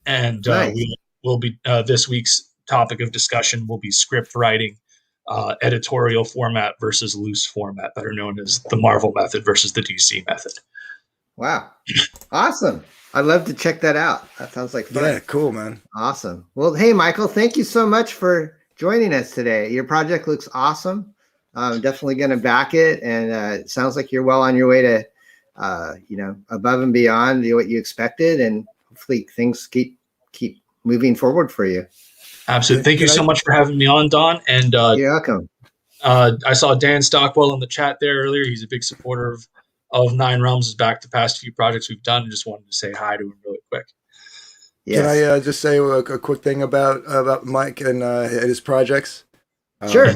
We will be this week's topic of discussion will be script writing, editorial format versus loose format, that are known as the Marvel method versus the DC method. Wow, awesome! I'd love to check that out. That sounds like fun. Yeah, cool, man. Awesome. Well, hey, Michael, thank you so much for joining us today. Your project looks awesome. I'm definitely going to back it, and it sounds like you're well on your way to, above and beyond what you expected, and hopefully things keep moving forward for you. Absolutely. Thank you so much for having me on, Don. And you're welcome. I saw Dan Stockwell in the chat there earlier. He's a big supporter of 9 Realms. Is back the past few projects we've done, and just wanted to say hi to him really quick. Yes. Can I just say a quick thing about Mike and his projects? Sure.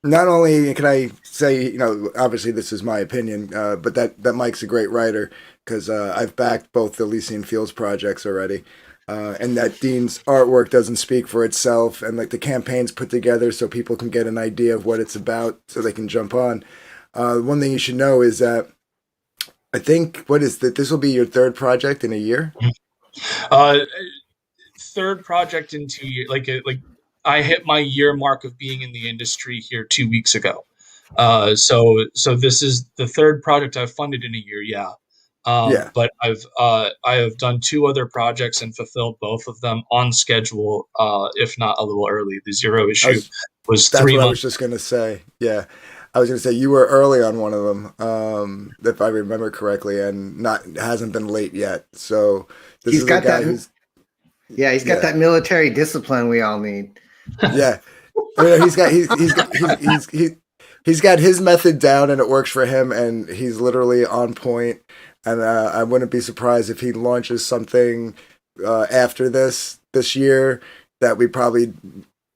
Not only can I say, obviously this is my opinion, but that Mike's a great writer, because I've backed both the Elysian Fields projects already, and that Dean's artwork doesn't speak for itself, and like the campaign's put together so people can get an idea of what it's about, so they can jump on. One thing you should know is that I think what is that? This will be your third project in a year. Uh, Third project in 2 years. Like I hit my year mark of being in the industry here 2 weeks ago. So this is the third project I've funded in a year. Yeah. Yeah. But I have done 2 other projects and fulfilled both of them on schedule, if not a little early. The Zero issue was That's 3 what months. I was just gonna say. Yeah, I was gonna say you were early on one of them, if I remember correctly, and hasn't been late yet. So this He's is got a guy that. who's He's got that military discipline we all need. yeah. I mean, he's got his method down, and it works for him, and he's literally on point. And I wouldn't be surprised if he launches something after this year that we probably.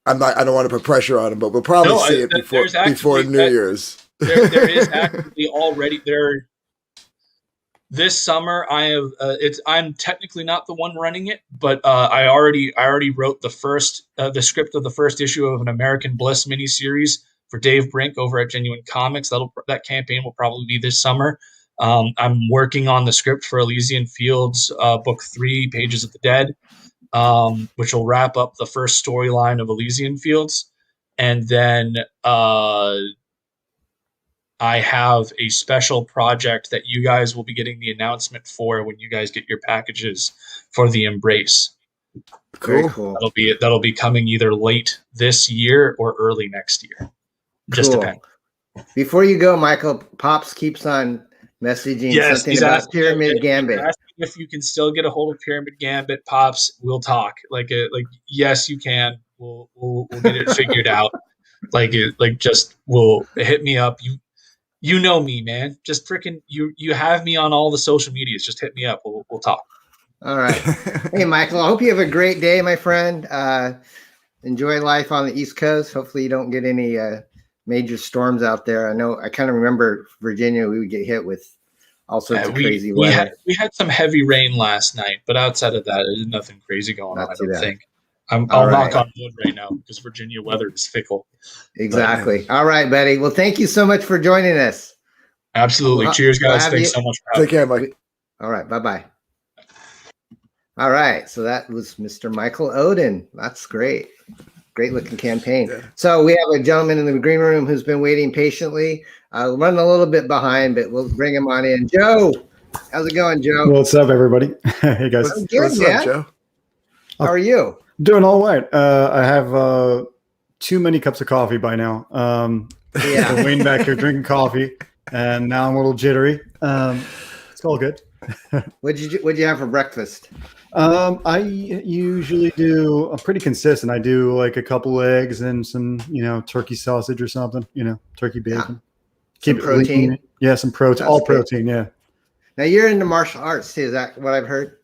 I don't want to put pressure on him, but we'll probably see it before New Year's. There is actually already there. This summer, I have. I'm technically not the one running it, but I already wrote the script of the first issue of an American Bliss miniseries for Dave Brink over at Genuine Comics. That campaign will probably be this summer. I'm working on the script for Elysian Fields, book 3, Pages of the Dead, which will wrap up the first storyline of Elysian Fields, and then I have a special project that you guys will be getting the announcement for when you guys get your packages for the Embrace. Very cool. That'll be coming either late this year or early next year. Just depends. Before you go, Michael, Pops keeps on messaging something about Pyramid Gambit. Asking if you can still get a hold of Pyramid Gambit, Pops. We'll talk. Yes, you can. We'll get it figured out. Just hit me up. You know me, man. Just freaking you have me on all the social medias. Just hit me up. We'll talk. All right. Hey, Michael, I hope you have a great day, my friend. Enjoy life on the East Coast. Hopefully you don't get any major storms out there. I kind of remember Virginia, we would get hit with all sorts of crazy weather. We had some heavy rain last night, but outside of that, there's nothing crazy going on, I don't think. I'll knock on wood right now because Virginia weather is fickle. Exactly. All right, buddy. Well, thank you so much for joining us. Absolutely. Cheers, guys. Thanks so much for having me. Take care, Mike. All right. Bye-bye. All right. So that was Mr. Michael Oden. That's great. Great looking campaign. Yeah. So we have a gentleman in the green room who's been waiting patiently. Running a little bit behind, but we'll bring him on in. Joe, how's it going, Joe? What's up, everybody? Hey, guys. What's up, Joe? How are you? Doing all right. I have too many cups of coffee by now. Yeah. So Wayne back here drinking coffee, and now I'm a little jittery. It's all good. What'd you have for breakfast? I usually do. I'm pretty consistent. I do like a couple eggs and some, turkey sausage or something. Turkey bacon. Keep it protein. Lean. Yeah, some protein. All protein. Yeah. Now you're into martial arts too. Is that what I've heard?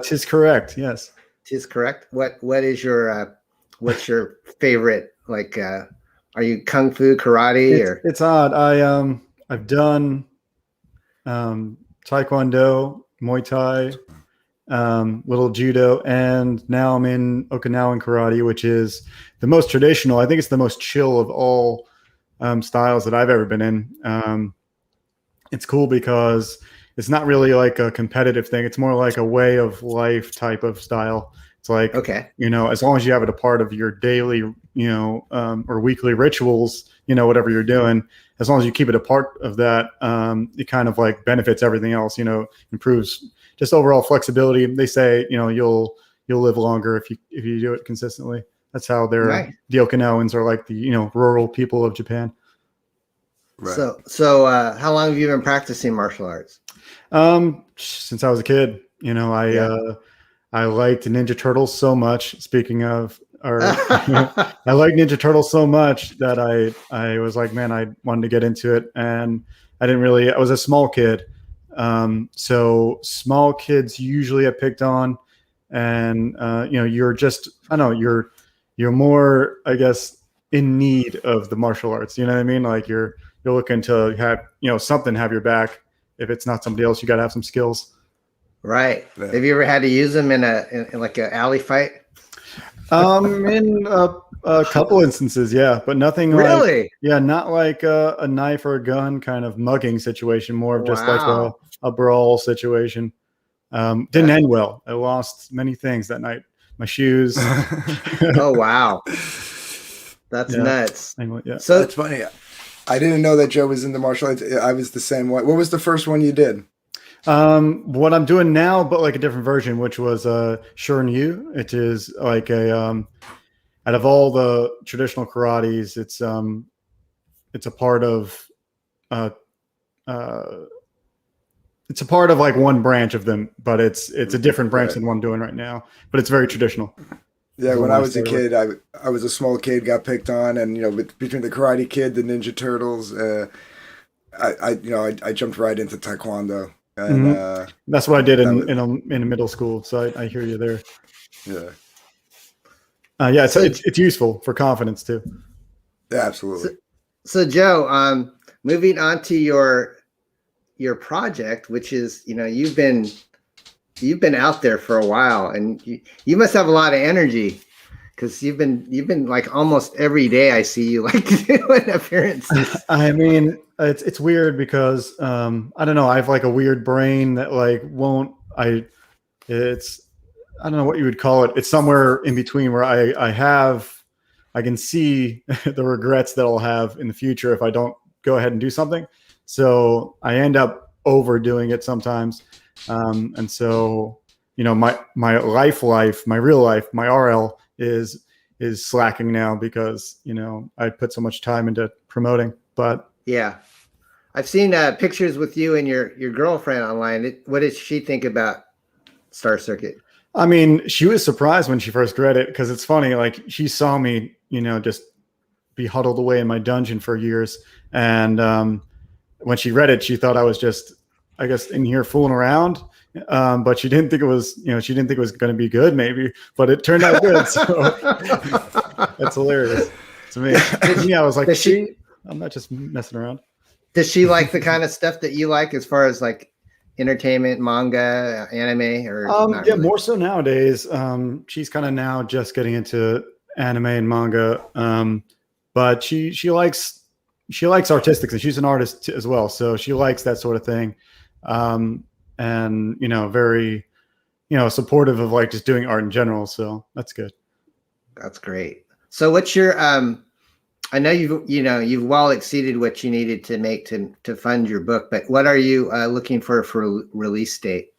Tis correct. Yes. Tis correct. What is your what's your favorite? Are you kung fu, karate, or? It's odd. I've done taekwondo, Muay Thai, little judo, and now I'm in Okinawan karate, which is the most traditional. I think it's the most chill of all styles that I've ever been in. It's cool because it's not really like a competitive thing. It's more like a way of life type of style. It's like, okay, as long as you have it a part of your daily, or weekly rituals, whatever you're doing, as long as you keep it a part of that, it kind of like benefits everything else, improves just overall flexibility. They say, you'll live longer if you do it consistently. That's how the Okinawans are like the, rural people of Japan. Right. So how long have you been practicing martial arts? Since I was a kid. I liked Ninja Turtles so much. Speaking of, I like Ninja Turtles so much that I was like, man, I wanted to get into it, and I was a small kid. So small kids usually get picked on, and you're just, I don't know, you're more, I guess, in need of the martial arts. You know what I mean? Like you're looking to have, something have your back. If it's not somebody else, you got to have some skills. Right. Yeah. Have you ever had to use them in like an alley fight? In a A couple instances, yeah, but nothing Really? like, yeah, not like a knife or a gun kind of mugging situation, more of just like Wow. a brawl situation. Didn't end well. I lost many things that night. My shoes. Oh wow, that's Yeah. nuts. Anyway, yeah. So That's funny. I didn't know that Joe was in the martial arts. I was the same way. What was the first one you did? What I'm doing now, but like a different version, which was Shurn Yu. It is like a out of all the traditional karates, it's a part of it's a part of like one branch of them, but it's a different branch than what I'm doing right now. But it's very traditional. Yeah, when I was a kid, I was a small kid, got picked on, and between the Karate Kid, the Ninja Turtles, I jumped right into Taekwondo, and that's what I did in middle school. So I hear you there. Yeah. Yeah, it's useful for confidence too. Yeah, absolutely. So Joe, moving on to your project, which is, you've been out there for a while, and you must have a lot of energy, because you've been like almost every day I see you like doing appearances. I mean, it's weird because I don't know, I have like a weird brain that like I don't know what you would call it. It's somewhere in between where I can see the regrets that I'll have in the future if I don't go ahead and do something. So I end up overdoing it sometimes. And so, my real life, my RL is slacking now because, I put so much time into promoting, but yeah, I've seen pictures with you and your girlfriend online. What did she think about Star Circuit? I mean, she was surprised when she first read it, because it's funny, like she saw me, just be huddled away in my dungeon for years. And when she read it, she thought I was just, I guess, in here fooling around. But she didn't think it was, she didn't think it was going to be good, maybe, but it turned out good. So that's hilarious to me. Yeah, I was like, I'm not just messing around. Does she like the kind of stuff that you like, as far as like entertainment, manga, anime, or not yeah, really? more so nowadays. She's kind of now just getting into anime and manga. But she likes artistic things. She's an artist as well, so she likes that sort of thing. And very, supportive of like just doing art in general. So that's good. That's great. So what's your I know you've well exceeded what you needed to make to fund your book, but what are you looking for release date?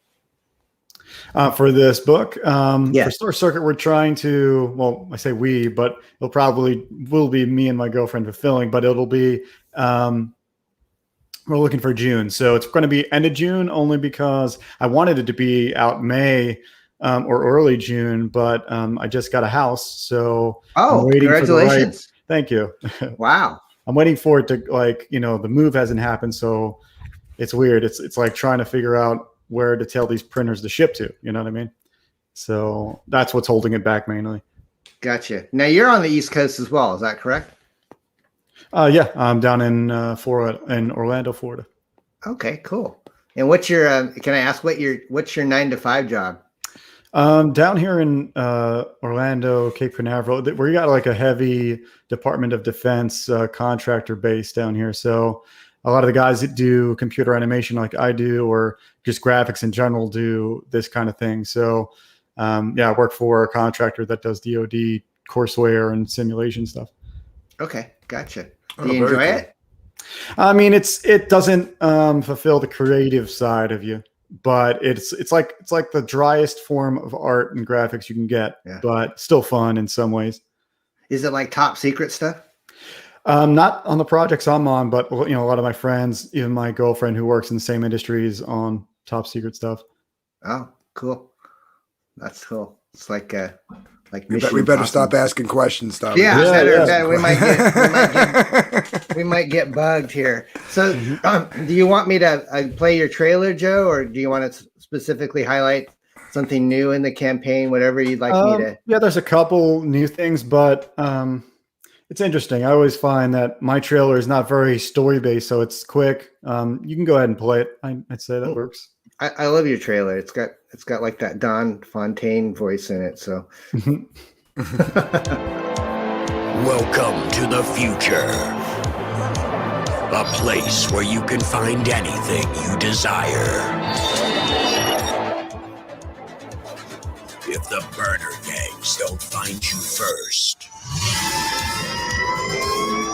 For this book, Yeah. For Star Circuit, we're trying to, well, I say we, but will be me and my girlfriend fulfilling, but it'll be, we're looking for June. So it's going to be end of June, only because I wanted it to be out May or early June, but I just got a house. So I'm waiting congratulations. Thank you. Wow. I'm waiting for it to, like, the move hasn't happened. So it's weird. It's like trying to figure out where to tell these printers to ship to, you know what I mean? So that's what's holding it back mainly. Gotcha. Now you're on the East Coast as well. Is that correct? Yeah, I'm down in Orlando, Florida. Okay, cool. And what's your, can I ask what's your 9-to-5 job? Down here in Orlando, Cape Canaveral, we got like a heavy Department of Defense contractor base down here. So a lot of the guys that do computer animation like I do, or just graphics in general, do this kind of thing. So yeah, I work for a contractor that does DoD courseware and simulation stuff. Okay, gotcha. Do you enjoy it? I mean, it doesn't fulfill the creative side of you, but it's like the driest form of art and graphics you can get, but still fun in some ways. Is it like top secret stuff? Not on the projects I'm on, but a lot of my friends, even my girlfriend who works in the same industry, is on top secret stuff. Oh, cool. That's cool. It's like we better stop asking questions, Tom. Yeah, better. We might get bugged here. So, do you want me to play your trailer, Joe, or do you want to specifically highlight something new in the campaign? Whatever you'd like me to. Yeah, there's a couple new things, but it's interesting. I always find that my trailer is not very story based, so it's quick. You can go ahead and play it. I'd say that works. I love your trailer. It's got like that Don Fontaine voice in it. So Welcome to the future. A place where you can find anything you desire. If the burner gangs don't find you first.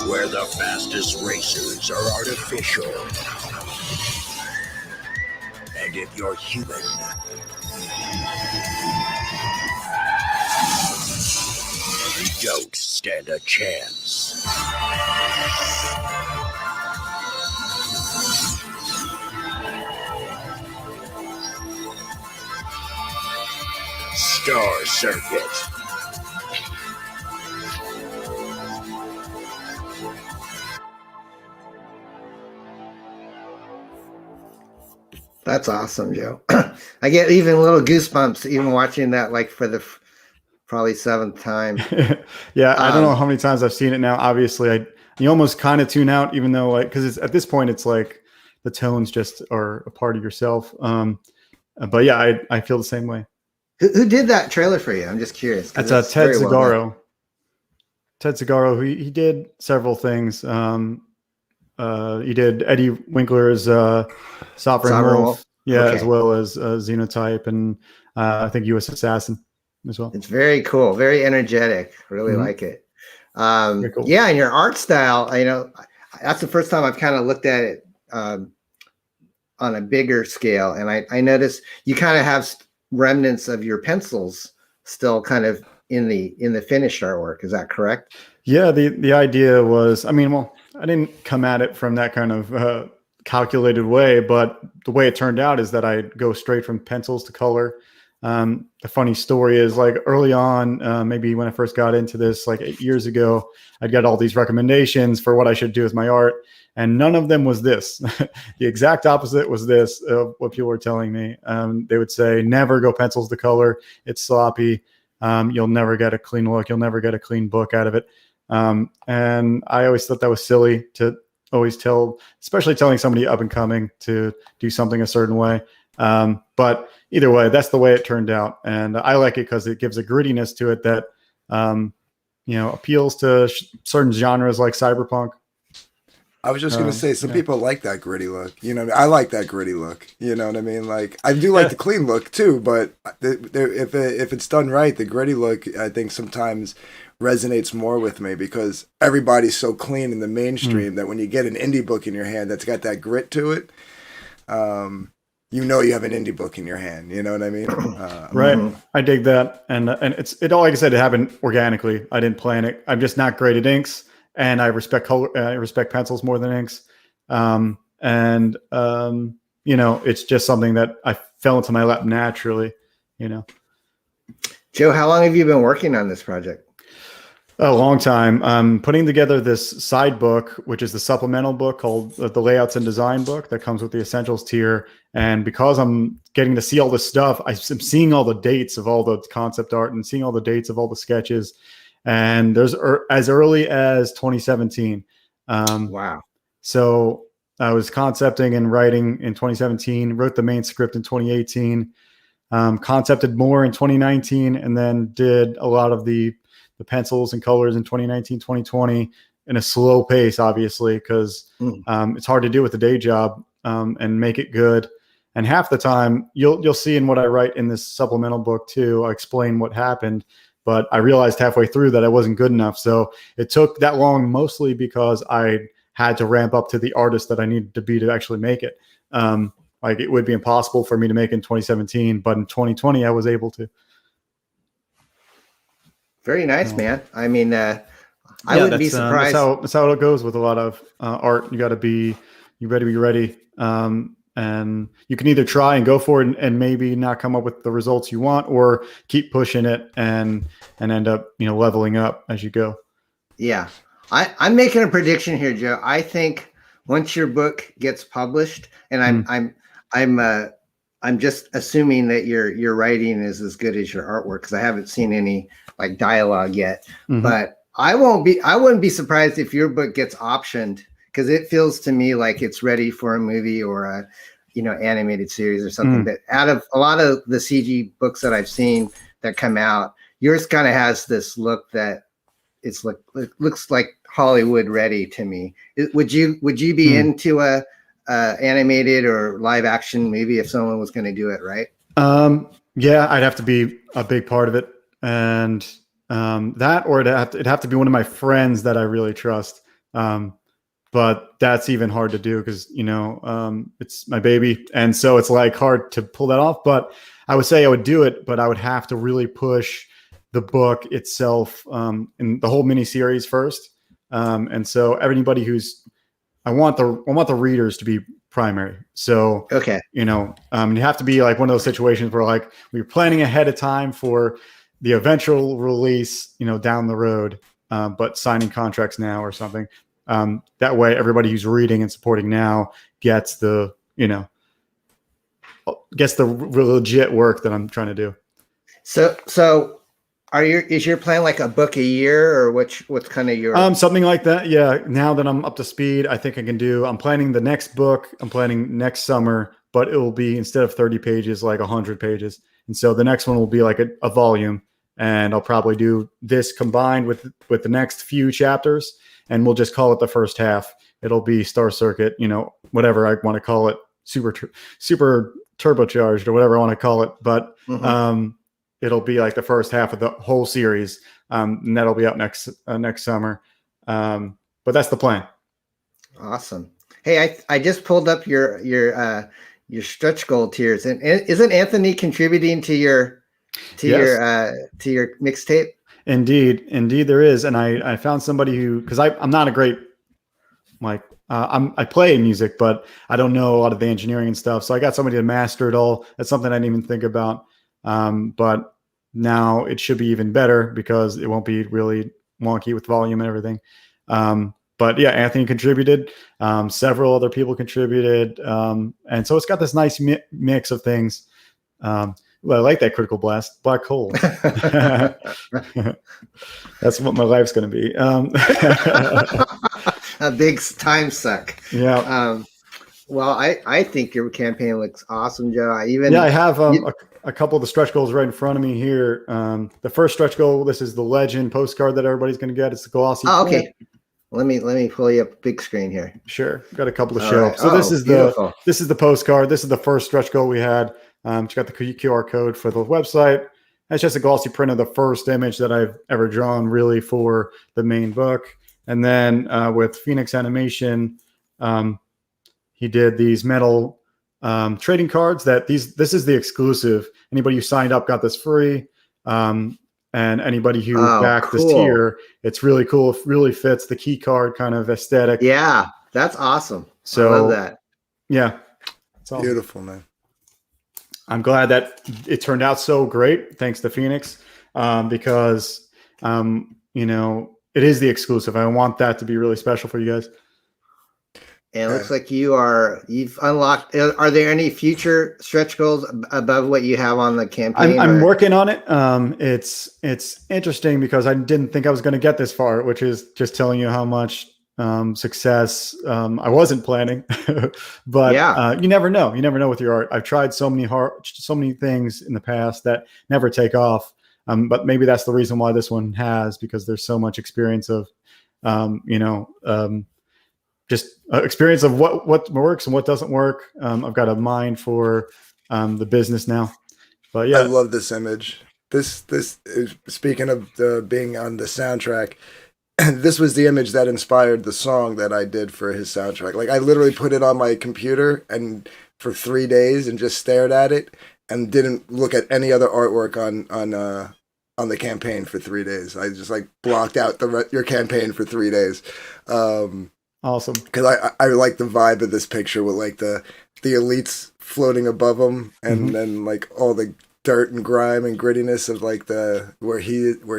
Where the fastest racers are artificial. And if you're human, you don't stand a chance. Star Circuit. That's awesome, Joe. I get even little goosebumps even watching that, like for the probably seventh time. Yeah, I don't know how many times I've seen it now. Obviously, you almost kind of tune out, even though because at this point it's like the tones just are a part of yourself. But yeah, I feel the same way. Who did that trailer for you? I'm just curious. That's Ted Zagaro. Ted Zagaro. He did several things. He did Eddie Winkler's Sovereign Wolf, okay. As well as Xenotype, and I think U.S. Assassin as well. It's very cool, very energetic. Really like it. Cool. Yeah, and your art style. That's the first time I've kind of looked at it on a bigger scale, and I noticed you kind of have remnants of your pencils still kind of in the finished artwork. Is that correct? Yeah, the idea was, I didn't come at it from that kind of calculated way, but the way it turned out is that I go straight from pencils to color. The funny story is, like, early on, maybe when I first got into this, like 8 years ago, I'd get all these recommendations for what I should do with my art, and none of them was this. The exact opposite was this, of what people were telling me. They would say, never go pencils to color. It's sloppy. You'll never get a clean look. You'll never get a clean book out of it. And I always thought that was silly to always tell, especially telling somebody up and coming to do something a certain way. But either way, that's the way it turned out. And I like it because it gives a grittiness to it that, appeals to certain genres like cyberpunk. I was just going to say, some people like that gritty look. I like that gritty look. You know what I mean? Like, I do like the clean look too, but if it's done right, the gritty look, I think sometimes resonates more with me because everybody's so clean in the mainstream that when you get an indie book in your hand that's got that grit to it, you have an indie book in your hand. You know what I mean? Right. I dig that. And it all, like I said, it happened organically. I didn't plan it. I'm just not great at inks. And I respect color. I respect pencils more than inks, it's just something that I fell into my lap naturally. Joe, how long have you been working on this project? A long time. I'm putting together this side book, which is the supplemental book called the Layouts and Design book that comes with the Essentials tier. And because I'm getting to see all this stuff, I'm seeing all the dates of all the concept art and seeing all the dates of all the sketches. And there's as early as 2017. Wow. So I was concepting and writing in 2017, wrote the main script in 2018, concepted more in 2019, and then did a lot of the pencils and colors in 2019, 2020 in a slow pace, obviously, because it's hard to do with a day job and make it good. And half the time you'll see in what I write in this supplemental book too, I explain what happened. But I realized halfway through that I wasn't good enough. So it took that long, mostly because I had to ramp up to the artist that I needed to be to actually make it. Like, it would be impossible for me to make in 2017, but in 2020, I was able to. Very nice, man. I wouldn't be surprised. That's how it goes with a lot of art. You better be ready. And you can either try and go for it and maybe not come up with the results you want, or keep pushing it and end up, leveling up as you go. Yeah. I'm making a prediction here, Joe. I think once your book gets published, and I'm just assuming that your writing is as good as your artwork, because I haven't seen any like dialogue yet. But I wouldn't be surprised if your book gets optioned, because it feels to me like it's ready for a movie or a animated series or something. But out of a lot of the CG books that I've seen that come out, yours kind of has this look that it looks like Hollywood ready to me. Would you be into a animated or live action movie if someone was going to do it, right? Yeah, I'd have to be a big part of it, and that, or it'd have to be one of my friends that I really trust. But that's even hard to do because, it's my baby. And so it's like hard to pull that off. But I would say I would do it, but I would have to really push the book itself in the whole miniseries first. And so everybody I want the readers to be primary. So, okay. You have to be like one of those situations where like we're planning ahead of time for the eventual release, down the road, but signing contracts now or something. That way everybody who's reading and supporting now gets the legit work that I'm trying to do. So is your plan like a book a year, or what's kind of your something like that? Yeah. Now that I'm up to speed, I think I'm planning the next book. I'm planning next summer, but it will be, instead of 30 pages, like 100 pages. And so the next one will be like a volume, and I'll probably do this combined with the next few chapters. And we'll just call it the first half. It'll be Star Circuit, whatever I want to call it, super turbocharged or whatever I want to call it. But it'll be like the first half of the whole series, and that'll be out next summer. But that's the plan. Awesome. Hey, I just pulled up your stretch goal tiers, and isn't Anthony contributing to your mixtape? Indeed there is. And I found somebody who, because I'm not a great, I play music, but I don't know a lot of the engineering and stuff. So I got somebody to master it all. That's something I didn't even think about. But now it should be even better because it won't be really wonky with volume and everything. But yeah, Anthony contributed. Several other people contributed. And so it's got this nice mix of things. Well, I like that critical blast, black hole. That's what my life's going to be. A big time suck. Yeah. Well, I think your campaign looks awesome, Joe. I have a couple of the stretch goals right in front of me here. The first stretch goal, this is the legend postcard that everybody's going to get. It's the glossy. Oh, okay. Let me pull you up big screen here. Sure. Got a couple to show. Right. So this is beautiful. This is the postcard. This is the first stretch goal we had. It's got the QR code for the website. That's just a glossy print of the first image that I've ever drawn really for the main book. And then with Phoenix Animation, he did these metal trading cards this is the exclusive. Anybody who signed up got this free. And anybody who backed this tier, it's really cool. It really fits the key card kind of aesthetic. Yeah, that's awesome. So I love that. Yeah. It's beautiful, man. I'm glad that it turned out so great, thanks to Phoenix, because, it is the exclusive. I want that to be really special for you guys. And it looks like you've unlocked. Are there any future stretch goals above what you have on the campaign? I'm working on it. It's interesting because I didn't think I was going to get this far, which is just telling you how much success I wasn't planning. But yeah. You never know. You never know with your art. I've tried so many things in the past that never take off. But maybe that's the reason why this one has, because there's so much experience of, just experience of what works and what doesn't work. I've got a mind for the business now. But yeah, I love this image. This is, speaking of being on the soundtrack, this was the image that inspired the song that I did for his soundtrack. Like I literally put it on my computer and for 3 days and just stared at it and didn't look at any other artwork on the campaign for 3 days. I just like blocked out your campaign for 3 days. Awesome. Because I like the vibe of this picture with like the elites floating above him, and then like all the dirt and grime and grittiness of like where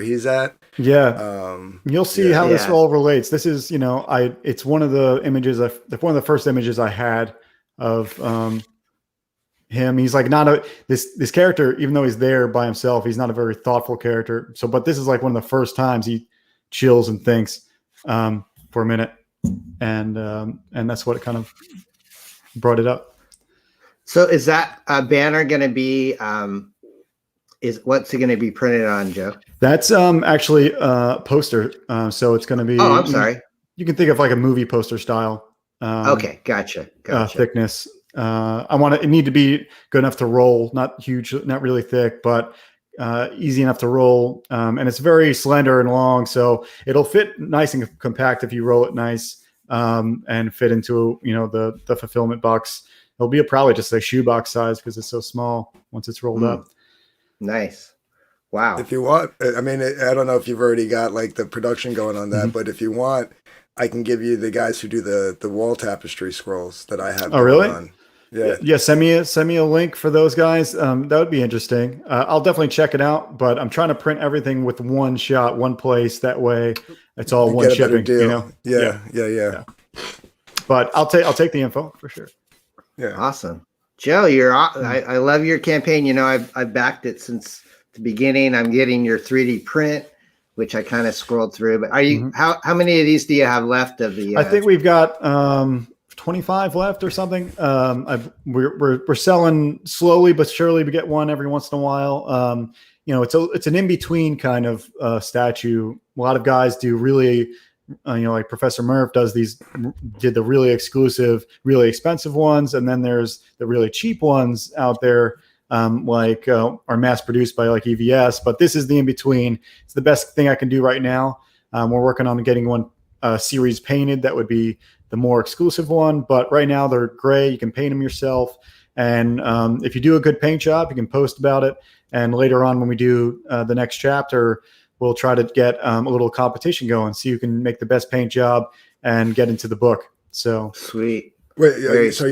he's at. Yeah. You'll see how this all relates. This is, it's one of the images one of the first images I had of him. He's like not this character, even though he's there by himself, he's not a very thoughtful character. So, but this is like one of the first times he chills and thinks for a minute. And that's what kind of brought it up. So is that banner going to be what's it going to be printed on, Joe? That's actually a poster. So it's going to be. Oh, I'm sorry. You can think of like a movie poster style. Okay, gotcha. Thickness. I want it need to be good enough to roll, not huge, not really thick, but easy enough to roll. And it's very slender and long, so it'll fit nice and compact if you roll it nice, and fit into the fulfillment box. It'll be probably just a shoebox size because it's so small once it's rolled up. Nice. Wow. If you want, I mean, I don't know if you've already got like the production going on that, but if you want, I can give you the guys who do the wall tapestry scrolls that I have. Oh, really? On. Yeah. Yeah. Send me a link for those guys. That would be interesting. I'll definitely check it out, but I'm trying to print everything with one shot, one place. That way it's all one shipping, Yeah. But I'll take the info for sure. Yeah. Awesome. Joe, I love your campaign. I've backed it since the beginning. I'm getting your 3D print, which I kind of scrolled through. But are you how many of these do you have left of the? I think we've got 25 left or something. We're selling slowly but surely. We get one every once in a while. It's an in between kind of statue. A lot of guys do really. Like Professor Murph did the really exclusive, really expensive ones. And then there's the really cheap ones out there, are mass produced by like EVS, but this is the in-between. It's the best thing I can do right now. We're working on getting one series painted. That would be the more exclusive one, but right now they're gray. You can paint them yourself. And if you do a good paint job, you can post about it. And later on, when we do the next chapter, we'll try to get a little competition going, so you can make the best paint job and get into the book. So sweet. Wait, so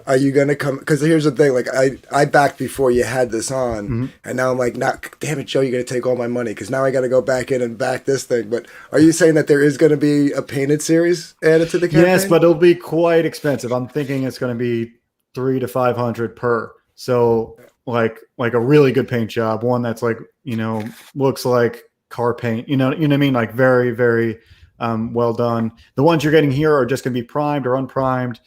are you gonna come? Because here's the thing: like I backed before you had this on, and now I'm like, damn it, Joe, you're gonna take all my money because now I got to go back in and back this thing. But are you saying that there is going to be a painted series added to the campaign? Yes, but it'll be quite expensive. I'm thinking it's going to be $300 to $500 per. So like a really good paint job, one that's like looks like car paint, you know what I mean? Like very, very well done. The ones you're getting here are just going to be primed or unprimed,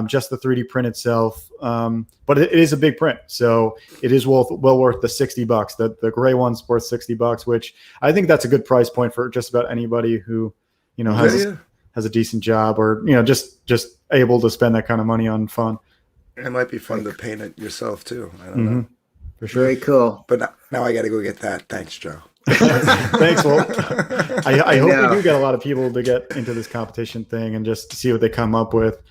just the 3D print itself. But it is a big print, so it is well worth the $60. The gray one's worth $60, which I think that's a good price point for just about anybody who has a decent job or just able to spend that kind of money on fun. It might be fun to paint it yourself too. I don't know. For sure. Very cool. But now I got to go get that. Thanks, Joe. Thanks, Walt. I hope we do get a lot of people to get into this competition thing and just see what they come up with.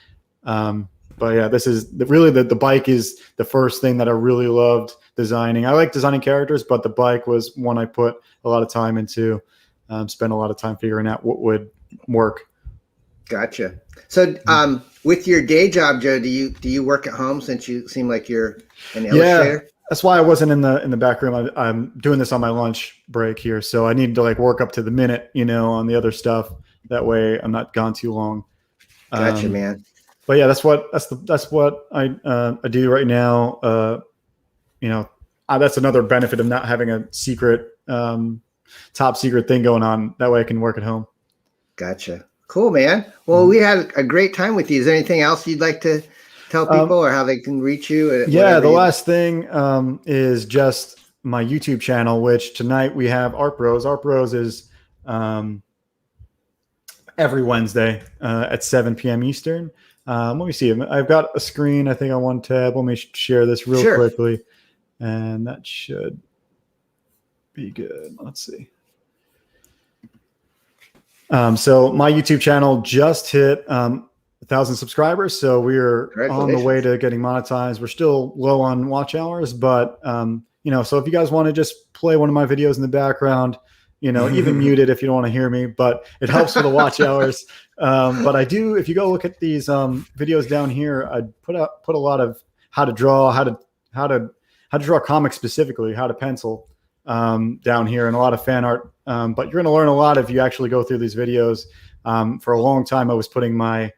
But yeah, this is really the bike is the first thing that I really loved designing. I like designing characters, but the bike was one I put a lot of time into. Spent a lot of time figuring out what would work. Gotcha. So, with your day job, Joe, do you work at home since you seem like you're an illustrator? Yeah, that's why I wasn't in the back room. I'm doing this on my lunch break here, so I need to work up to the minute, on the other stuff. That way, I'm not gone too long. Gotcha, man. But yeah, that's what I do right now. That's another benefit of not having a secret, top secret thing going on. That way, I can work at home. Gotcha. Cool, man. Well, we had a great time with you. Is there anything else you'd like to tell people or how they can reach you? Yeah, the last thing is just my YouTube channel, which tonight we have Art Bros. Art Bros is every Wednesday at 7 p.m. Eastern. Let me see. I've got a screen, I think, on one tab. Let me share this real quickly. And that should be good. Let's see. So my YouTube channel just hit 1,000 subscribers. So we're on the way to getting monetized. We're still low on watch hours, but so if you guys want to just play one of my videos in the background, even mute it if you don't want to hear me, but it helps with the watch hours. But I do, if you go look at these videos down here, I put a lot of how to draw, how to draw comics specifically, how to pencil down here, and a lot of fan art. But you're going to learn a lot if you actually go through these videos. For a long time, I was putting my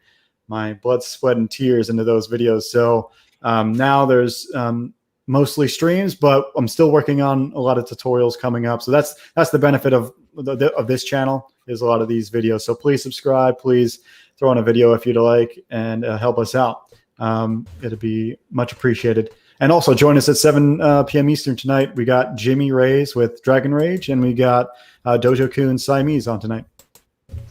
blood, sweat, and tears into those videos. So now there's mostly streams, but I'm still working on a lot of tutorials coming up. So that's the benefit of this channel, is a lot of these videos. So please subscribe, please throw in a video if you'd like, and help us out. It'd be much appreciated. And also join us at 7 p.m. Eastern tonight. We got Jimmy Rays with Dragon Rage, and we got Dojo Kun Siamese on tonight.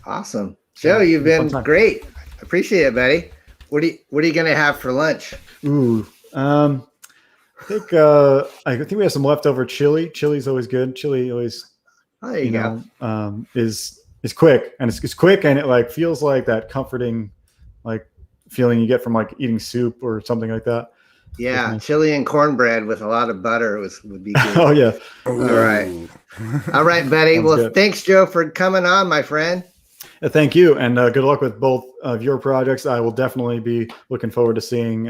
Awesome. Joe, you've been great. Appreciate it, buddy. What are you gonna have for lunch? Ooh. I think we have some leftover chili. Chili's always good. Chili always is quick, and it's quick, and it like feels like that comforting like feeling you get from like eating soup or something like that. Yeah, nice. Chili and cornbread with a lot of butter would be good. Oh yeah. All right, buddy. Well, good. Thanks, Joe, for coming on, my friend. Thank you, and good luck with both of your projects. I will definitely be looking forward to seeing.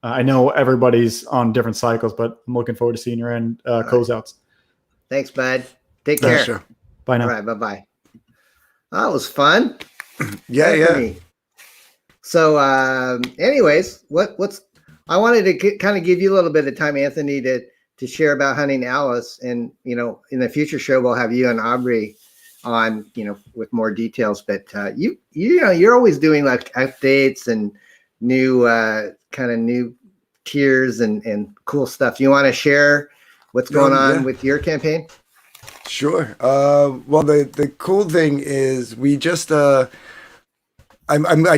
I know everybody's on different cycles, but I'm looking forward to seeing your end closeouts. Thanks, bud. Take care. Sure. Bye now. All right, bye-bye. That was fun. Yeah. So, anyways, I wanted to kind of give you a little bit of time, Anthony, to share about hunting Alice, and in the future show we'll have you and Aubrey on, with more details. But you're always doing like updates and new tiers and cool stuff. You want to share what's going on with your campaign? Sure. Well, the cool thing is we just I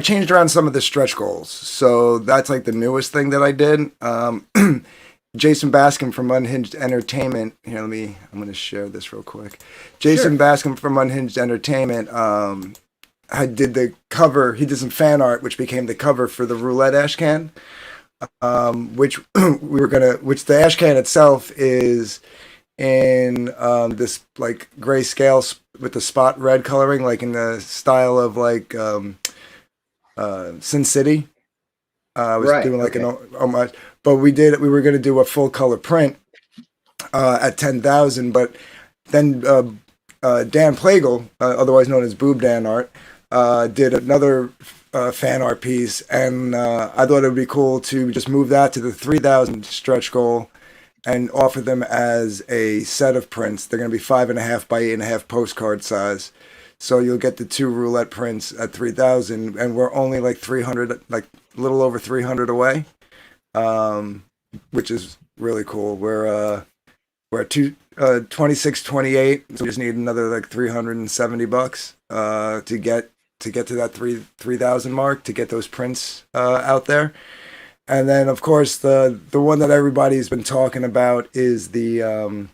changed around some of the stretch goals, so that's like the newest thing that I did. Jason Bascom from Unhinged Entertainment. Here, I'm going to share this real quick. Jason Bascom from Unhinged Entertainment I did the cover. He did some fan art, which became the cover for the roulette ash can, which which the ash can itself is in this like gray scale with the spot red coloring, like in the style of like Sin City. I was doing like an homage, but we were going to do a full color print at 10,000, but then Dan Plagle, otherwise known as Boob Dan Art, did another fan art piece, and I thought it would be cool to just move that to the 3,000 stretch goal and offer them as a set of prints. They're going to be 5.5 by 8.5 postcard size. So you'll get the 2 roulette prints at 3,000, and we're only like 300, like a little over 300 away, which is really cool. We're at 2628, so we just need another like $370 to get to that 3,000 mark to get those prints out there. And then of course the one that everybody's been talking about is the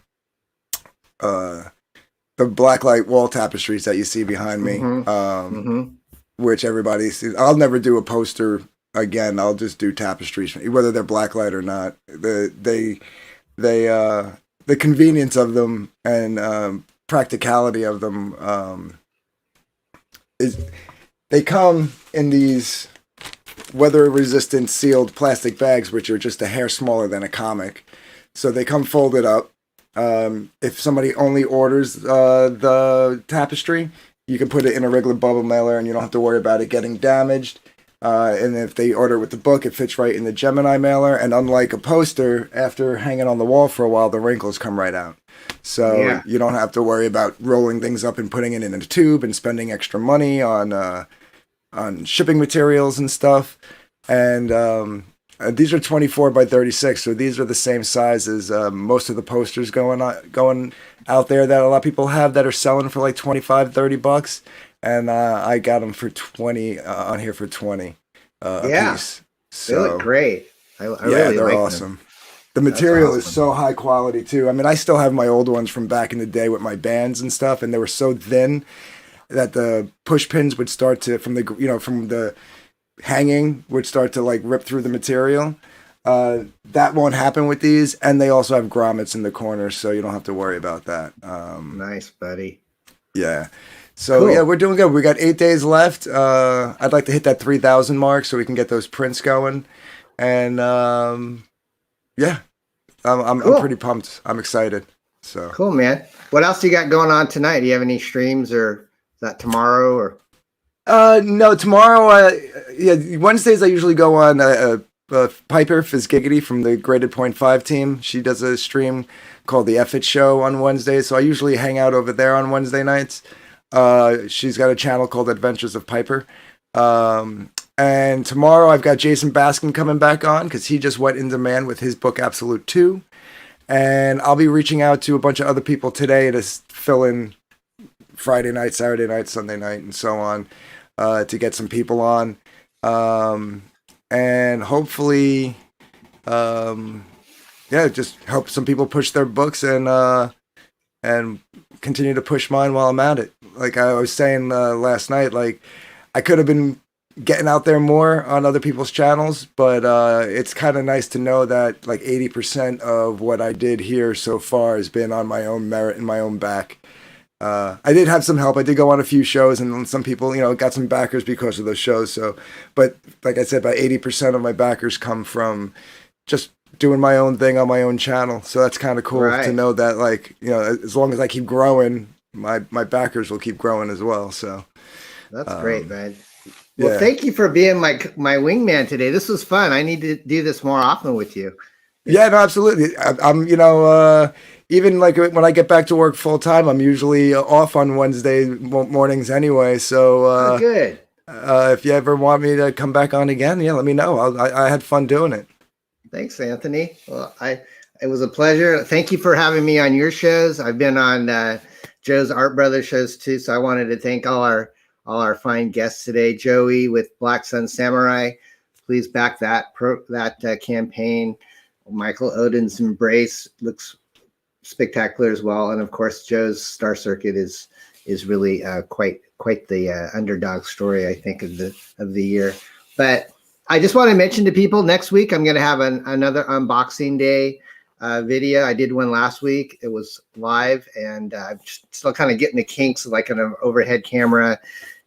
blacklight wall tapestries that you see behind me, which everybody sees. I'll never do a poster again. I'll just do tapestries, whether they're blacklight or not. The convenience of them and practicality of them is they come in these weather-resistant sealed plastic bags, which are just a hair smaller than a comic. So they come folded up. If somebody only orders the tapestry, you can put it in a regular bubble mailer and you don't have to worry about it getting damaged. And if they order with the book, it fits right in the Gemini mailer. And unlike a poster, after hanging on the wall for a while, the wrinkles come right out. So you don't have to worry about rolling things up and putting it in a tube and spending extra money on shipping materials and stuff. And these are 24 by 36, so these are the same size as most of the posters going out there that a lot of people have that are selling for like $25-30, and I got them for 20 on here for 20 a piece. So they look great. I really they're like awesome. Them. The material is so high quality too. I mean, I still have my old ones from back in the day with my bands and stuff, and they were so thin that the push pins would start to from the hanging would start to like rip through the material. That won't happen with these, and they also have grommets in the corners, so you don't have to worry about that. Nice, buddy. Yeah. So cool. We're doing good. We got 8 days left. I'd like to hit that 3,000 mark so we can get those prints going, and I'm pretty pumped. I'm excited. So cool, man. What else do you got going on tonight? Do you have any streams, or is that tomorrow or? No, tomorrow. Wednesdays I usually go on Piper Fizzgiggity from the Graded Point 5 team. She does a stream called the F It Show on Wednesdays, so I usually hang out over there on Wednesday nights. She's got a channel called Adventures of Piper. And tomorrow I've got Jason Baskin coming back on because he just went in demand with his book Absolute 2. And I'll be reaching out to a bunch of other people today to fill in Friday night, Saturday night, Sunday night, and so on, to get some people on. And hopefully, just help some people push their books and continue to push mine while I'm at it. Like I was saying last night, like I could have been getting out there more on other people's channels, but it's kind of nice to know that like 80% of what I did here so far has been on my own merit and my own back. I did have some help. I did go on a few shows, and some people, got some backers because of those shows. So, but like I said, about 80% of my backers come from just doing my own thing on my own channel. So that's kind of cool to know that, like, as long as I keep growing, my backers will keep growing as well. So that's great, man. Well, thank you for being my wingman today. This was fun. I need to do this more often with you. Yeah, no, absolutely. I'm even like when I get back to work full time, I'm usually off on Wednesday mornings anyway. So good. If you ever want me to come back on again, let me know. I had fun doing it. Thanks, Anthony. Well, it was a pleasure. Thank you for having me on your shows. I've been on Joe's Art Brothers shows too. So I wanted to thank all our fine guests today. Joey with Black Sun Samurai. Please back that campaign. Michael Odin's Embrace looks spectacular as well, and of course Joe's Star Circuit is really quite the underdog story, I think, of the year. But I just want to mention to people, next week I'm going to have another unboxing day video. I did one last week. It was live, and I'm still kind of getting the kinks, like an overhead camera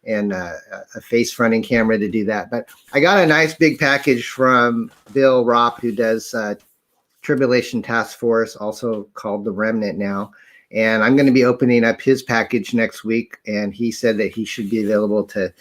and a face fronting camera to do that. But I got a nice big package from Bill Ropp, who does Tribulation Task Force, also called The Remnant now. And I'm going to be opening up his package next week. And he said that he should be available to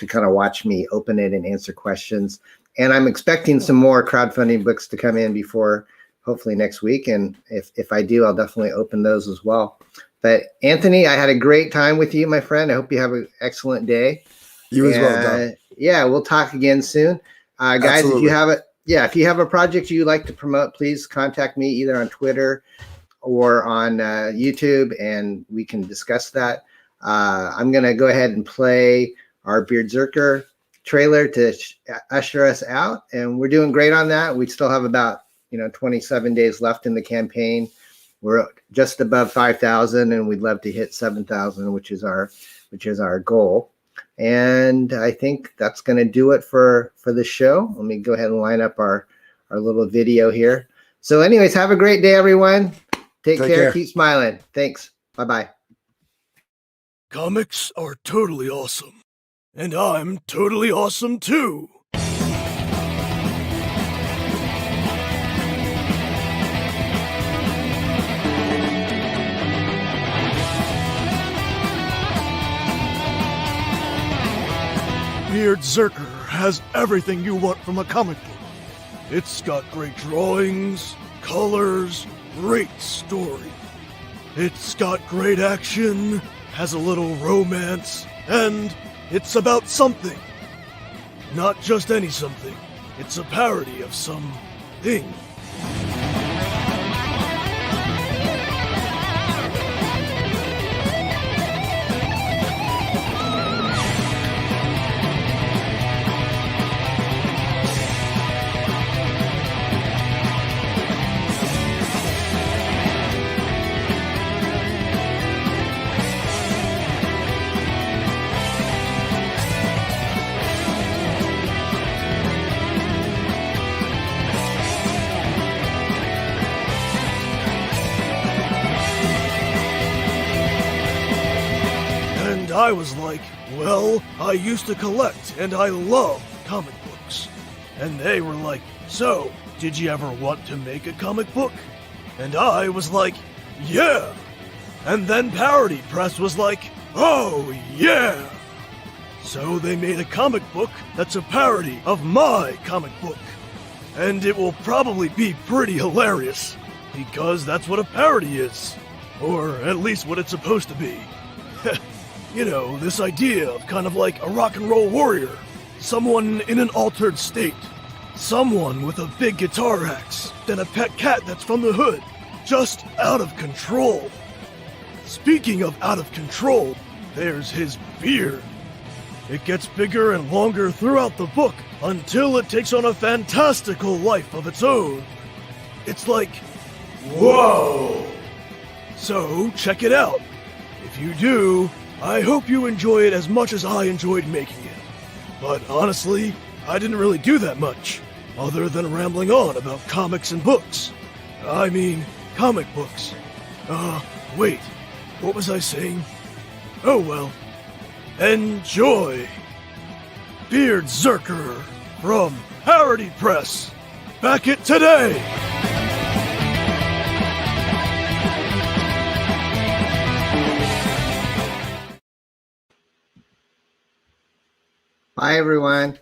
kind of watch me open it and answer questions. And I'm expecting some more crowdfunding books to come in before hopefully next week. And if I do, I'll definitely open those as well. But Anthony, I had a great time with you, my friend. I hope you have an excellent day. You as well, Don. Yeah, we'll talk again soon. Guys, Absolutely. if you have a project you'd like to promote, please contact me either on Twitter or on YouTube, and we can discuss that. I'm going to go ahead and play our Beardzerker trailer to usher us out, and we're doing great on that. We still have about 27 days left in the campaign. We're just above 5,000, and we'd love to hit 7,000, which is our goal. And I think that's going to do it for the show. Let me go ahead and line up our little video here. So anyways, have a great day, everyone. Take care. Keep smiling. Thanks. Bye-bye. Comics are totally awesome. And I'm totally awesome too. Beardzerker has everything you want from a comic book. It's got great drawings, colors, great story. It's got great action, has a little romance, and it's about something. Not just any something. It's a parody of some thing. I was like, well, I used to collect and I love comic books. And they were like, so, did you ever want to make a comic book? And I was like, yeah. And then Parody Press was like, oh, yeah. So they made a comic book that's a parody of my comic book. And it will probably be pretty hilarious, because that's what a parody is. Or at least what it's supposed to be. You know, this idea of kind of like a rock and roll warrior. someone in an altered state, someone with a big guitar axe, then a pet cat that's from the hood, just out of control. Speaking of out of control, there's his beard. It gets bigger and longer throughout the book until it takes on a fantastical life of its own. It's like, whoa! So, check it out. If you do, I hope you enjoy it as much as I enjoyed making it. But honestly, I didn't really do that much, other than rambling on about comics and books. I mean, comic books. Wait, what was I saying? Oh well. Enjoy! BEARDZZERKER from Parody Press. Back it today! Bye, everyone.